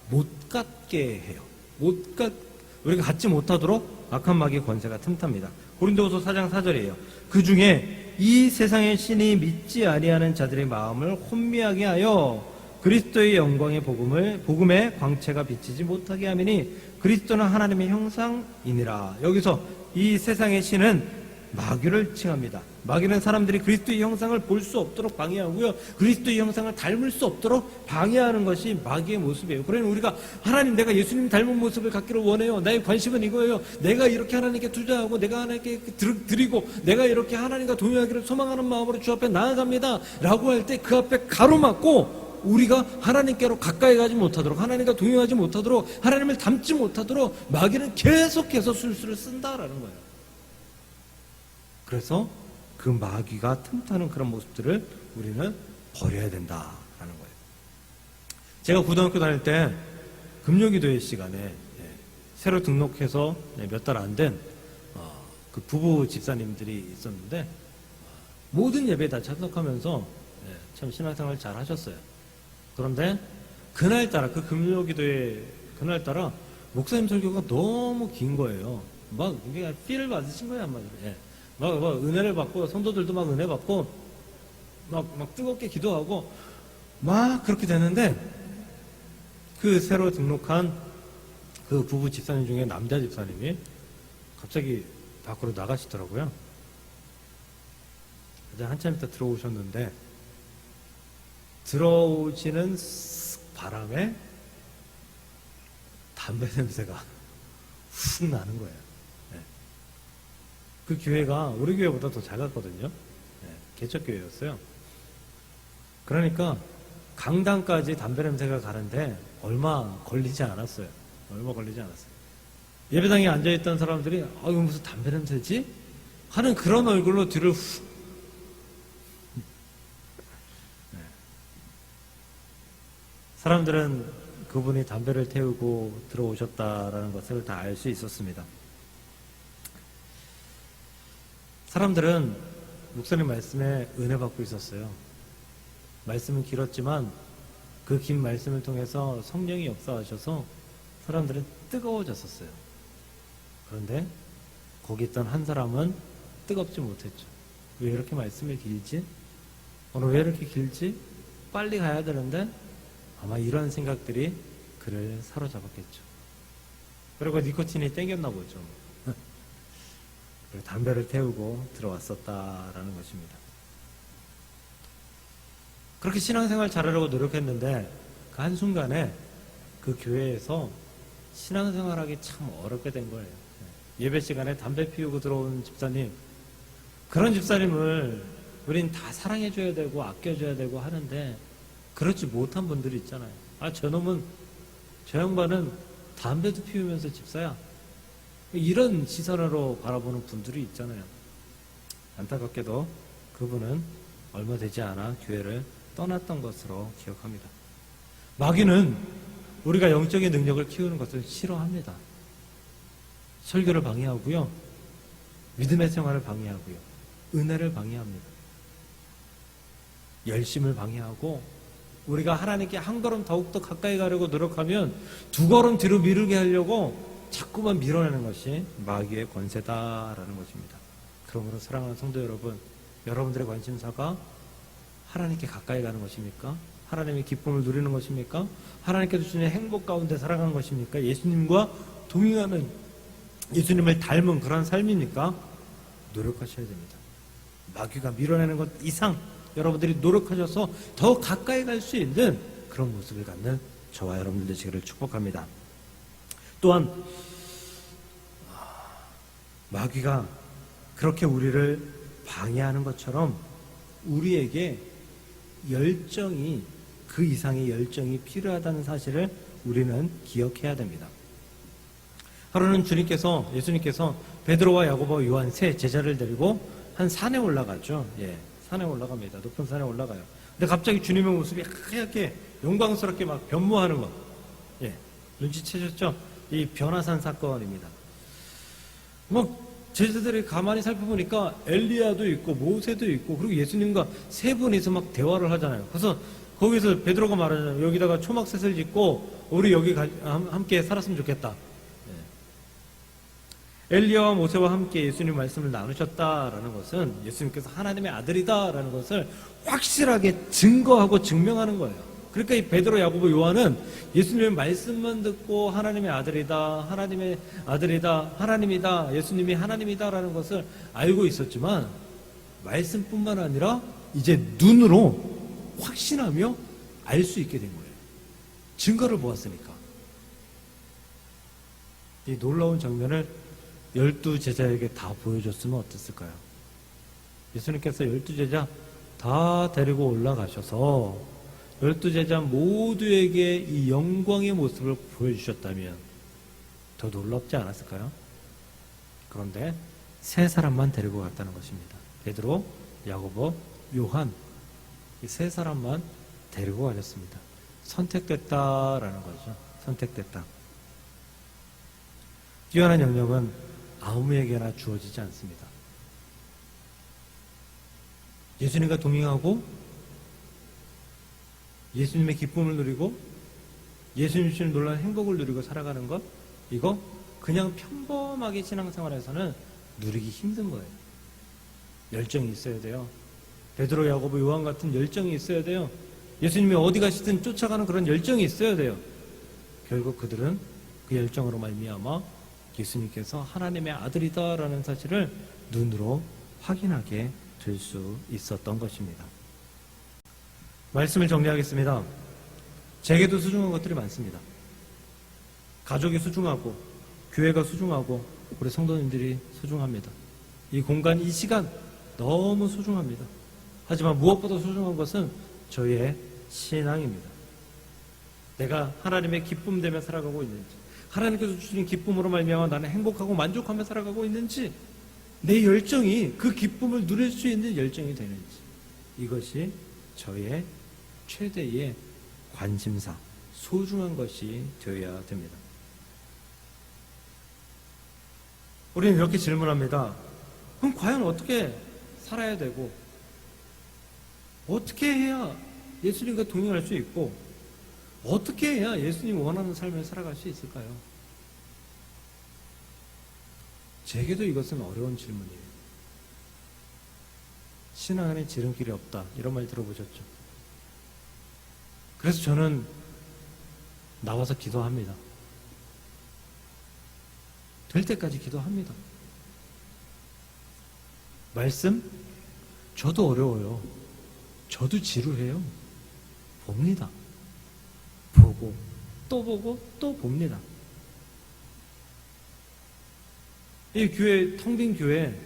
못 갖게 해요. 우리가 갖지 못하도록 악한 마귀의 권세가 틈탑니다. 고린도후서 4장 4절이에요. 그 중에 이 세상의 신이 믿지 아니하는 자들의 마음을 혼미하게 하여 그리스도의 영광의 복음의 광채가 비치지 못하게 하미니 그리스도는 하나님의 형상이니라. 여기서 이 세상의 신은 마귀를 칭합니다. 마귀는 사람들이 그리스도의 형상을 볼 수 없도록 방해하고요, 그리스도의 형상을 닮을 수 없도록 방해하는 것이 마귀의 모습이에요. 그러니 우리가 하나님, 내가 예수님 닮은 모습을 갖기를 원해요. 나의 관심은 이거예요. 내가 이렇게 하나님께 투자하고, 내가 하나님께 드리고, 내가 이렇게 하나님과 동행하기를 소망하는 마음으로 주 앞에 나아갑니다 라고 할 때 그 앞에 가로막고 우리가 하나님께로 가까이 가지 못하도록, 하나님과 동행하지 못하도록, 하나님을 닮지 못하도록 마귀는 계속해서 술수를 쓴다라는 거예요. 그래서 그 마귀가 틈타는 그런 모습들을 우리는 버려야 된다라는 거예요. 제가 고등학교 다닐 때 금요기도회 시간에 새로 등록해서 몇 달 안 된 그 부부 집사님들이 있었는데, 모든 예배에 다 참석하면서 참 신앙생활 잘 하셨어요. 그런데 그날따라, 그 금요기도회 그날따라 목사님 설교가 너무 긴 거예요. 막 이게 필을 받으신 거예요, 한마디로. 막 은혜를 받고, 성도들도 막 은혜 받고, 막 뜨겁게 기도하고, 막 그렇게 되는데, 그 새로 등록한 그 부부 집사님 중에 남자 집사님이 갑자기 밖으로 나가시더라고요. 한참 있다 들어오셨는데, 들어오시는 바람에 담배 냄새가 훅 나는 거예요. 그 교회가 우리 교회보다 더 작았거든요. 개척교회였어요. 그러니까 강당까지 담배 냄새가 가는데 얼마 걸리지 않았어요. 예배당에 앉아있던 사람들이 이거 무슨 담배 냄새지? 하는 그런 얼굴로 뒤를 훅. 사람들은 그분이 담배를 태우고 들어오셨다라는 것을 다 알 수 있었습니다. 사람들은 목사님 말씀에 은혜 받고 있었어요. 말씀은 길었지만 그 긴 말씀을 통해서 성령이 역사하셔서 사람들은 뜨거워졌었어요. 그런데 거기 있던 한 사람은 뜨겁지 못했죠. 왜 이렇게 말씀이 길지? 오늘 왜 이렇게 길지? 빨리 가야 되는데, 아마 이런 생각들이 그를 사로잡았겠죠. 그리고 니코틴이 땡겼나 보죠. 담배를 태우고 들어왔었다라는 것입니다. 그렇게 신앙생활 잘하려고 노력했는데 그 한순간에 그 교회에서 신앙생활하기 참 어렵게 된 거예요. 예배 시간에 담배 피우고 들어온 집사님, 그런 집사님을 우린 다 사랑해줘야 되고 아껴줘야 되고 하는데 그렇지 못한 분들이 있잖아요. 저 양반은 담배도 피우면서 집사야, 이런 시선으로 바라보는 분들이 있잖아요. 안타깝게도 그분은 얼마 되지 않아 교회를 떠났던 것으로 기억합니다. 마귀는 우리가 영적인 능력을 키우는 것을 싫어합니다. 설교를 방해하고요, 믿음의 생활을 방해하고요, 은혜를 방해합니다. 열심을 방해하고, 우리가 하나님께 한 걸음 더욱더 가까이 가려고 노력하면 두 걸음 뒤로 미루게 하려고 자꾸만 밀어내는 것이 마귀의 권세다라는 것입니다. 그러므로 사랑하는 성도 여러분, 여러분들의 관심사가 하나님께 가까이 가는 것입니까? 하나님의 기쁨을 누리는 것입니까? 하나님께서 주시는 행복 가운데 살아가는 것입니까? 예수님과 동행하는, 예수님을 닮은 그런 삶입니까? 노력하셔야 됩니다. 마귀가 밀어내는 것 이상 여러분들이 노력하셔서 더 가까이 갈 수 있는 그런 모습을 갖는 저와 여러분들 되시기를 축복합니다. 또한 마귀가 그렇게 우리를 방해하는 것처럼 우리에게 열정이, 그 이상의 열정이 필요하다는 사실을 우리는 기억해야 됩니다. 하루는 예수님께서 베드로와 야고보, 요한 세 제자를 데리고 한 산에 올라가죠. 예, 산에 올라갑니다. 높은 산에 올라가요. 근데 갑자기 주님의 모습이 하얗게 영광스럽게 막 변모하는 것. 예, 눈치채셨죠? 이 변화산 사건입니다. 제자들이 가만히 살펴보니까 엘리야도 있고 모세도 있고 그리고 예수님과 세 분이서 막 대화를 하잖아요. 그래서 거기서 베드로가 말하잖아요. 여기다가 초막셋을 짓고 우리 여기 함께 살았으면 좋겠다. 엘리야와 모세와 함께 예수님 말씀을 나누셨다라는 것은 예수님께서 하나님의 아들이다라는 것을 확실하게 증거하고 증명하는 거예요. 그러니까 이 베드로, 야고보, 요한은 예수님의 말씀만 듣고 하나님의 아들이다, 하나님의 아들이다, 하나님이다, 예수님이 하나님이다라는 것을 알고 있었지만 말씀뿐만 아니라 이제 눈으로 확신하며 알 수 있게 된 거예요. 증거를 보았으니까. 이 놀라운 장면을 12제자에게 다 보여줬으면 어땠을까요? 예수님께서 12제자 다 데리고 올라가셔서 12제자 모두에게 이 영광의 모습을 보여주셨다면 더 놀랍지 않았을까요? 그런데 세 사람만 데리고 갔다는 것입니다. 베드로, 야고보, 요한, 이 세 사람만 데리고 가셨습니다. 선택됐다라는 거죠. 선택됐다. 뛰어난 영역은 아무에게나 주어지지 않습니다. 예수님과 동행하고 예수님의 기쁨을 누리고 예수님 주시는 놀라운 행복을 누리고 살아가는 것, 이거 그냥 평범하게 신앙생활에서는 누리기 힘든 거예요. 열정이 있어야 돼요. 베드로, 야고보, 요한 같은 열정이 있어야 돼요. 예수님이 어디 가시든 쫓아가는 그런 열정이 있어야 돼요. 결국 그들은 그 열정으로 말미암아 예수님께서 하나님의 아들이다라는 사실을 눈으로 확인하게 될 수 있었던 것입니다. 말씀을 정리하겠습니다. 제게도 소중한 것들이 많습니다. 가족이 소중하고 교회가 소중하고 우리 성도님들이 소중합니다. 이 공간, 이 시간 너무 소중합니다. 하지만 무엇보다 소중한 것은 저의 신앙입니다. 내가 하나님의 기쁨 되며 살아가고 있는지, 하나님께서 주시는 기쁨으로 말미암아 나는 행복하고 만족하며 살아가고 있는지, 내 열정이 그 기쁨을 누릴 수 있는 열정이 되는지, 이것이 저의 최대의 관심사, 소중한 것이 되어야 됩니다. 우리는 이렇게 질문합니다. 그럼 과연 어떻게 살아야 되고 어떻게 해야 예수님과 동행할 수 있고 어떻게 해야 예수님이 원하는 삶을 살아갈 수 있을까요? 제게도 이것은 어려운 질문이에요. 신앙 안에 지름길이 없다, 이런 말 들어보셨죠? 그래서 저는 나와서 기도합니다. 될 때까지 기도합니다. 말씀? 저도 어려워요. 저도 지루해요. 봅니다. 보고 또 봅니다. 이 교회, 텅 빈 교회,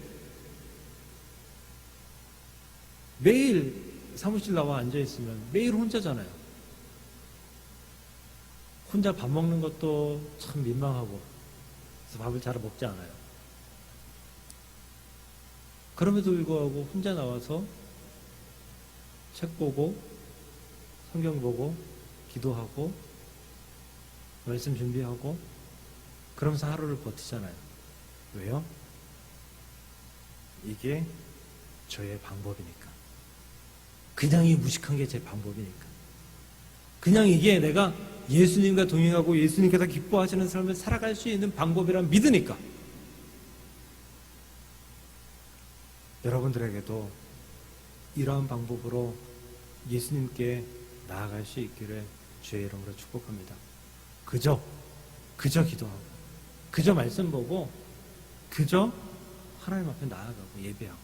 매일 사무실 나와 앉아있으면 매일 혼자잖아요. 혼자 밥 먹는 것도 참 민망하고, 그래서 밥을 잘 먹지 않아요. 그럼에도 불구하고 혼자 나와서 책 보고, 성경 보고, 기도하고, 말씀 준비하고, 그러면서 하루를 버티잖아요. 왜요? 이게 저의 방법이니까. 그냥 이 무식한 게 제 방법이니까. 그냥 이게 내가 예수님과 동행하고 예수님께서 기뻐하시는 삶을 살아갈 수 있는 방법이란 믿으니까. 여러분들에게도 이러한 방법으로 예수님께 나아갈 수 있기를 주의 이름으로 축복합니다. 그저 기도하고, 그저 말씀 보고, 그저 하나님 앞에 나아가고 예배하고.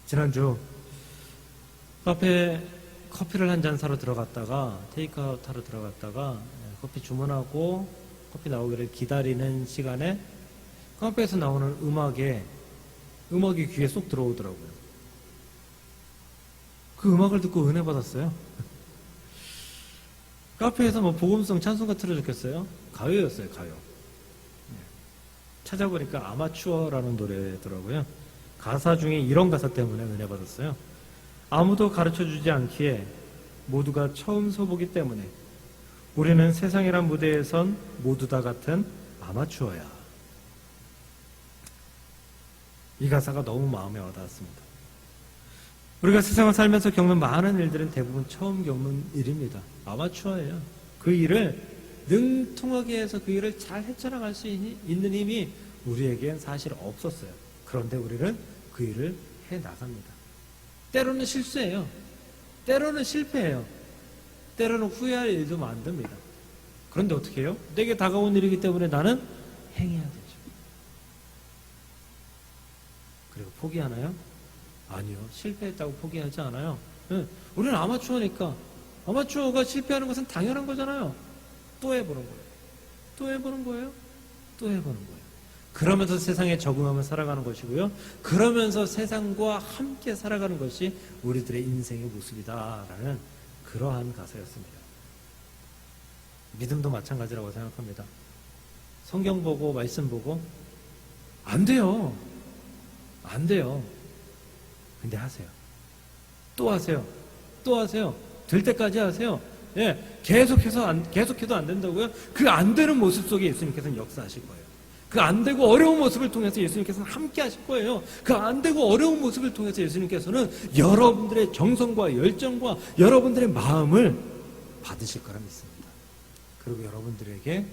지난주 카페에 커피를 한 잔 사러 들어갔다가, 테이크아웃 하러 들어갔다가 커피 주문하고 커피 나오기를 기다리는 시간에 카페에서 나오는 음악이 귀에 쏙 들어오더라고요. 그 음악을 듣고 은혜 받았어요. 카페에서 뭐 복음성 찬송가 틀어줬겠어요? 가요였어요, 가요. 찾아보니까 아마추어라는 노래더라고요. 가사 중에 이런 가사 때문에 은혜 받았어요. 아무도 가르쳐주지 않기에 모두가 처음 서보기 때문에 우리는 세상이란 무대에선 모두 다 같은 아마추어야. 이 가사가 너무 마음에 와닿았습니다. 우리가 세상을 살면서 겪는 많은 일들은 대부분 처음 겪는 일입니다. 아마추어예요. 그 일을 능통하게 해서 그 일을 잘 헤쳐나갈 수 있는 힘이 우리에겐 사실 없었어요. 그런데 우리는 그 일을 해나갑니다. 때로는 실수해요. 때로는 실패해요. 때로는 후회할 일도 만듭니다. 그런데 어떻게 해요? 내게 다가온 일이기 때문에 나는 행해야 되죠. 그리고 포기하나요? 아니요. 실패했다고 포기하지 않아요. 네. 우리는 아마추어니까 아마추어가 실패하는 것은 당연한 거잖아요. 또 해보는 거예요. 또 해보는 거예요. 또 해보는 거예요. 그러면서 세상에 적응하며 살아가는 것이고요. 그러면서 세상과 함께 살아가는 것이 우리들의 인생의 모습이다라는 그러한 가사였습니다. 믿음도 마찬가지라고 생각합니다. 성경 보고 말씀 보고 안 돼요. 안 돼요. 근데 하세요. 또 하세요. 또 하세요. 될 때까지 하세요. 예, 계속해도 안 된다고요? 그 안 되는 모습 속에 예수님께서는 역사하실 거예요. 그 안 되고 어려운 모습을 통해서 예수님께서는 함께 하실 거예요. 그 안 되고 어려운 모습을 통해서 예수님께서는 여러분들의 정성과 열정과 여러분들의 마음을 받으실 거라 믿습니다. 그리고 여러분들에게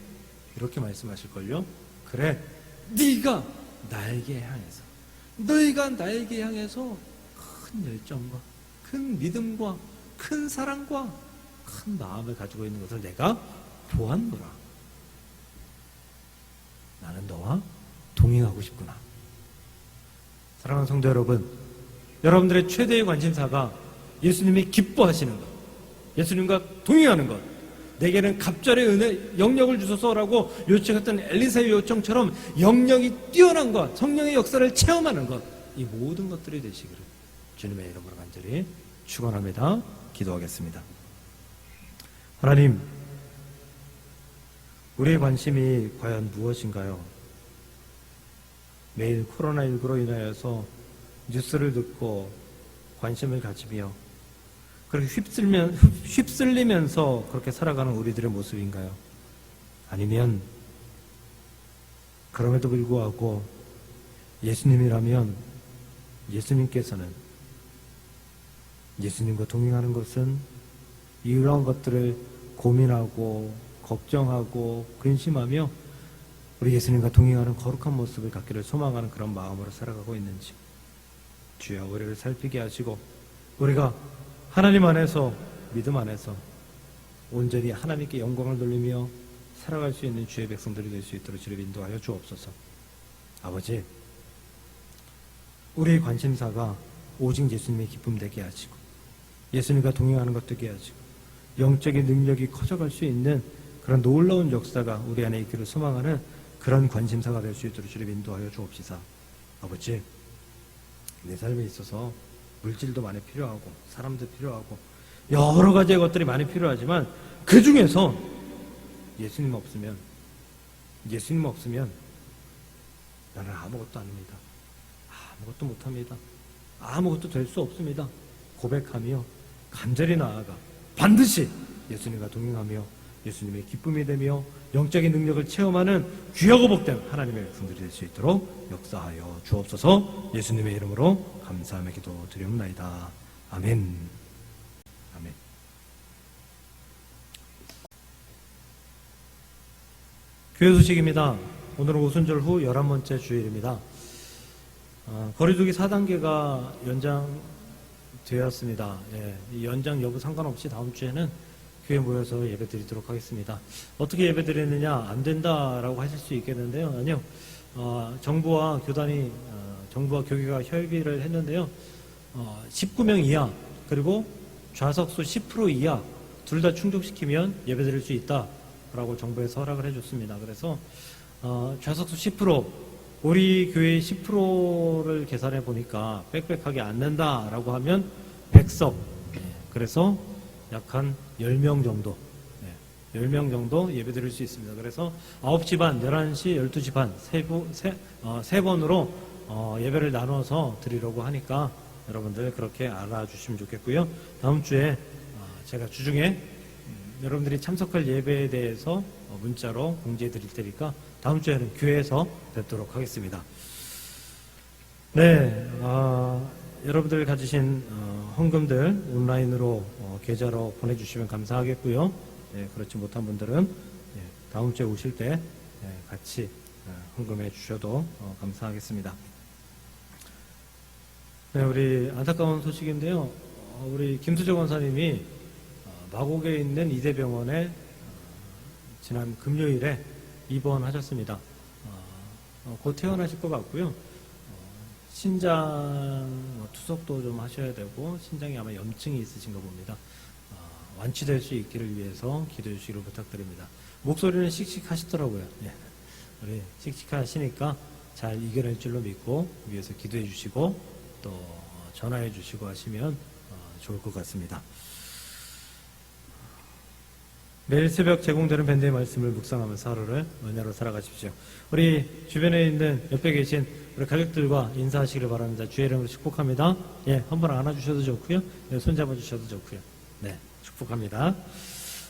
이렇게 말씀하실걸요. 그래, 네가 나에게 향해서 큰 열정과 큰 믿음과 큰 사랑과 큰 마음을 가지고 있는 것을 내가 보았노라. 나는 너와 동행하고 싶구나. 사랑하는 성도 여러분, 여러분들의 최대의 관심사가 예수님이 기뻐하시는 것, 예수님과 동행하는 것, 내게는 갑절의 은혜, 영역을 주소서라고 요청했던 엘리사의 요청처럼 영역이 뛰어난 것, 성령의 역사를 체험하는 것, 이 모든 것들이 되시기를 주님의 이름으로 간절히 축원합니다. 기도하겠습니다. 하나님, 우리의 관심이 과연 무엇인가요? 매일 코로나19로 인하여서 뉴스를 듣고 관심을 가지며 그렇게 휩쓸리면서 그렇게 살아가는 우리들의 모습인가요? 아니면 그럼에도 불구하고 예수님이라면 예수님께서는 예수님과 동행하는 것은 이러한 것들을 고민하고 걱정하고 근심하며 우리 예수님과 동행하는 거룩한 모습을 갖기를 소망하는 그런 마음으로 살아가고 있는지 주여 우리를 살피게 하시고 우리가 하나님 안에서 믿음 안에서 온전히 하나님께 영광을 돌리며 살아갈 수 있는 주의 백성들이 될 수 있도록 주를 인도하여 주옵소서. 아버지, 우리의 관심사가 오직 예수님의 기쁨 되게 하시고 예수님과 동행하는 것 되게 하시고 영적인 능력이 커져갈 수 있는 그런 놀라운 역사가 우리 안에 있기를 소망하는 그런 관심사가 될 수 있도록 주를 인도하여 주옵시사. 아버지, 내 삶에 있어서 물질도 많이 필요하고 사람도 필요하고 여러 가지의 것들이 많이 필요하지만 그 중에서 예수님 없으면 나는 아무것도 아닙니다. 아무것도 못합니다. 아무것도 될 수 없습니다. 고백하며 간절히 나아가 반드시 예수님과 동행하며 예수님의 기쁨이 되며 영적인 능력을 체험하는 귀하고 복된 하나님의 백성들이 될 수 있도록 역사하여 주옵소서. 예수님의 이름으로 감사하며 기도드리옵나이다. 아멘. 아멘. 교회 소식입니다. 오늘은 오순절 후 11번째 주일입니다. 거리두기 4단계가 되었습니다. 예, 이 연장 여부 상관없이 다음 주에는 교회 모여서 예배 드리도록 하겠습니다. 어떻게 예배 드리느냐? 안 된다라고 하실 수 있겠는데요. 아니요. 정부와 교단이, 정부와 교회가 협의를 했는데요. 19명 이하, 그리고 좌석수 10% 이하, 둘 다 충족시키면 예배 드릴 수 있다라고 정부에서 허락을 해줬습니다. 그래서, 좌석수 10%, 우리 교회 10%를 계산해 보니까 빽빽하게 안 낸다라고 하면 100석. 그래서 약 한 10명 정도, 10명 정도 예배 드릴 수 있습니다. 그래서 9시 반, 11시, 12시 반, 세 번으로 예배를 나눠서 드리려고 하니까 여러분들 그렇게 알아주시면 좋겠고요. 다음 주에 제가 주중에 여러분들이 참석할 예배에 대해서 문자로 공지해 드릴 테니까 다음 주에는 교회에서 뵙도록 하겠습니다. 네, 여러분들 가지신 헌금들 온라인으로 계좌로 보내주시면 감사하겠고요. 네, 그렇지 못한 분들은 다음 주에 오실 때 같이 헌금해 주셔도 감사하겠습니다. 네, 우리 안타까운 소식인데요. 우리 김수정 원사님이 마곡에 있는 이대병원에 지난 금요일에 입원하셨습니다. 곧 퇴원하실 것 같고요. 신장 투석도 좀 하셔야 되고 신장에 아마 염증이 있으신가 봅니다. 완치될 수 있기를 위해서 기도해 주시기를 부탁드립니다. 목소리는 씩씩하시더라고요. 예. 우리 씩씩하시니까 잘 이겨낼 줄로 믿고 위해서 기도해 주시고 또 전화해 주시고 하시면 좋을 것 같습니다. 매일 새벽 제공되는 밴드의 말씀을 묵상하면서 하루를 은혜로 살아가십시오. 우리 주변에 있는 옆에 계신 우리 가족들과 인사하시기를 바랍니다. 주의 이름으로 축복합니다. 예, 한번 안아주셔도 좋고요. 네, 손잡아 주셔도 좋고요. 네, 축복합니다.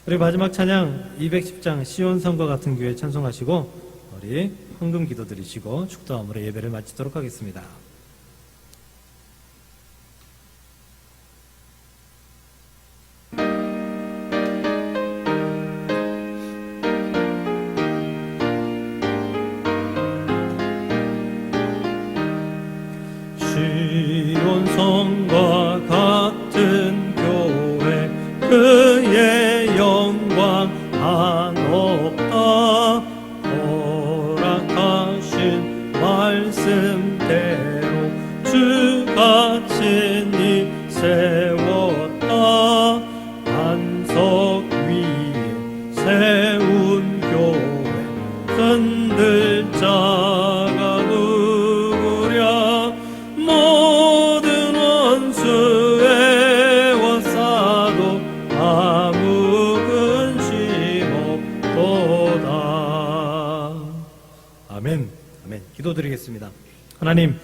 우리 마지막 찬양 210장 시온성과 같은 교회 찬송하시고 우리 헌금 기도 드리시고 축도함으로 예배를 마치도록 하겠습니다. 시온성과 같은 교회 그의 영광 한없다 허락하신 말씀대로 주가 친히 세웠다 반석 위에 세운 교회 흔들 자가 누구랴 모든 원수의 원사도 아무 근심 없도다. 아멘. 아멘. 기도드리겠습니다. 하나님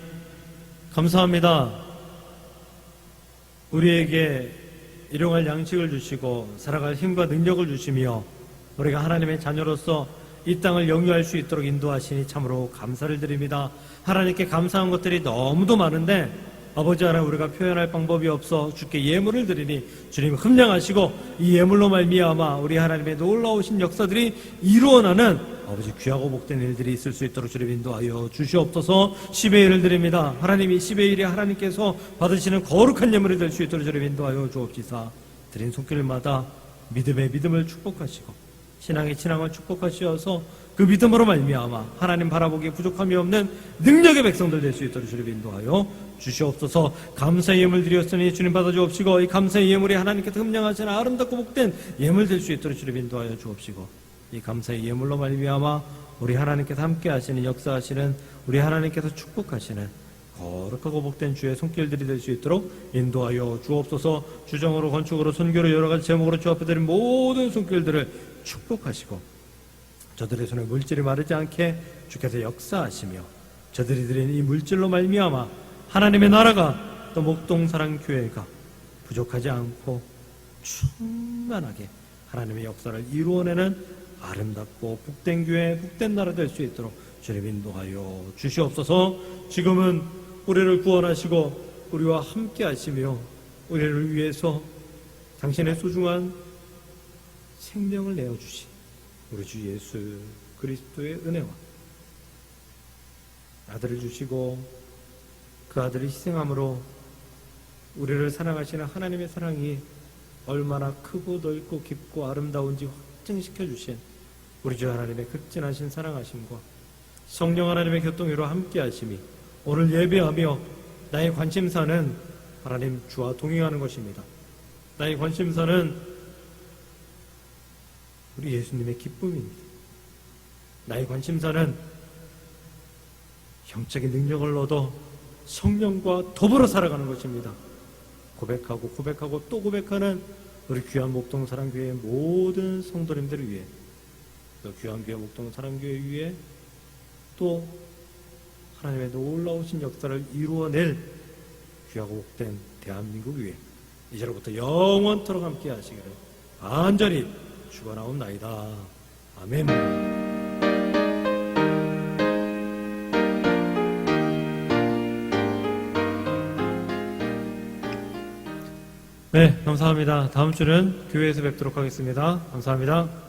감사합니다. 우리에게 일용할 양식을 주시고 살아갈 힘과 능력을 주시며 우리가 하나님의 자녀로서 이 땅을 영유할 수 있도록 인도하시니 참으로 감사를 드립니다. 하나님께 감사한 것들이 너무도 많은데 아버지 하나님 우리가 표현할 방법이 없어 주께 예물을 드리니 주님 흠량하시고 이 예물로 말미암아 우리 하나님의 놀라우신 역사들이 이루어나는 아버지 귀하고 복된 일들이 있을 수 있도록 주님 인도하여 주시옵소서. 10의 1을 드립니다. 하나님이 10의 1이 하나님께서 받으시는 거룩한 예물이 될 수 있도록 주님 인도하여 주옵시사. 드린 손길마다 믿음의 믿음을 축복하시고 신앙의 신앙을 축복하시어서 그 믿음으로 말미암아 하나님 바라보기에 부족함이 없는 능력의 백성들 될 수 있도록 주님 인도하여 주시옵소서. 감사의 예물 드렸으니 주님 받아주옵시고 이 감사의 예물이 하나님께서 흠량하시는 아름답고 복된 예물 될 수 있도록 주님 인도하여 주옵시고 이 감사의 예물로 말미암아 우리 하나님께서 함께 하시는 역사하시는 우리 하나님께서 축복하시는 거룩하고 복된 주의 손길들이 될 수 있도록 인도하여 주옵소서. 주정으로 건축으로 선교로 여러 가지 제목으로 주 앞에 드린 모든 손길들을 축복하시고 저들의 손에 물질이 마르지 않게 주께서 역사하시며 저들이 드린 이 물질로 말미암아 하나님의 나라가 또 목동사랑교회가 부족하지 않고 충만하게 하나님의 역사를 이루어내는 아름답고 복된 교회, 복된 나라 될 수 있도록 주님 인도하여 주시옵소서. 지금은 우리를 구원하시고 우리와 함께 하시며 우리를 위해서 당신의 소중한 생명을 내어주신 우리 주 예수 그리스도의 은혜와 아들을 주시고 그 아들이 희생함으로 우리를 사랑하시는 하나님의 사랑이 얼마나 크고 넓고 깊고 아름다운지 확증시켜 주신 우리 주 하나님의 극진하신 사랑하심과 성령 하나님의 교통위로 함께 하심이 오늘 예배하며 나의 관심사는 하나님 주와 동행하는 것입니다. 나의 관심사는 우리 예수님의 기쁨입니다. 나의 관심사는 영적인 능력을 얻어 성령과 더불어 살아가는 것입니다. 고백하고 고백하고 또 고백하는 우리 귀한 목동 사랑교회의 모든 성도님들을 위해, 또 귀한 교회 목동 사랑교회 위해, 또 하나님의 놀라우신 역사를 이루어낼 귀하고 복된 대한민국 위해 이제로부터 영원토록 함께 하시기를 간절히 축원하옵나이다. 아멘. 네, 감사합니다. 다음 주는 교회에서 뵙도록 하겠습니다. 감사합니다.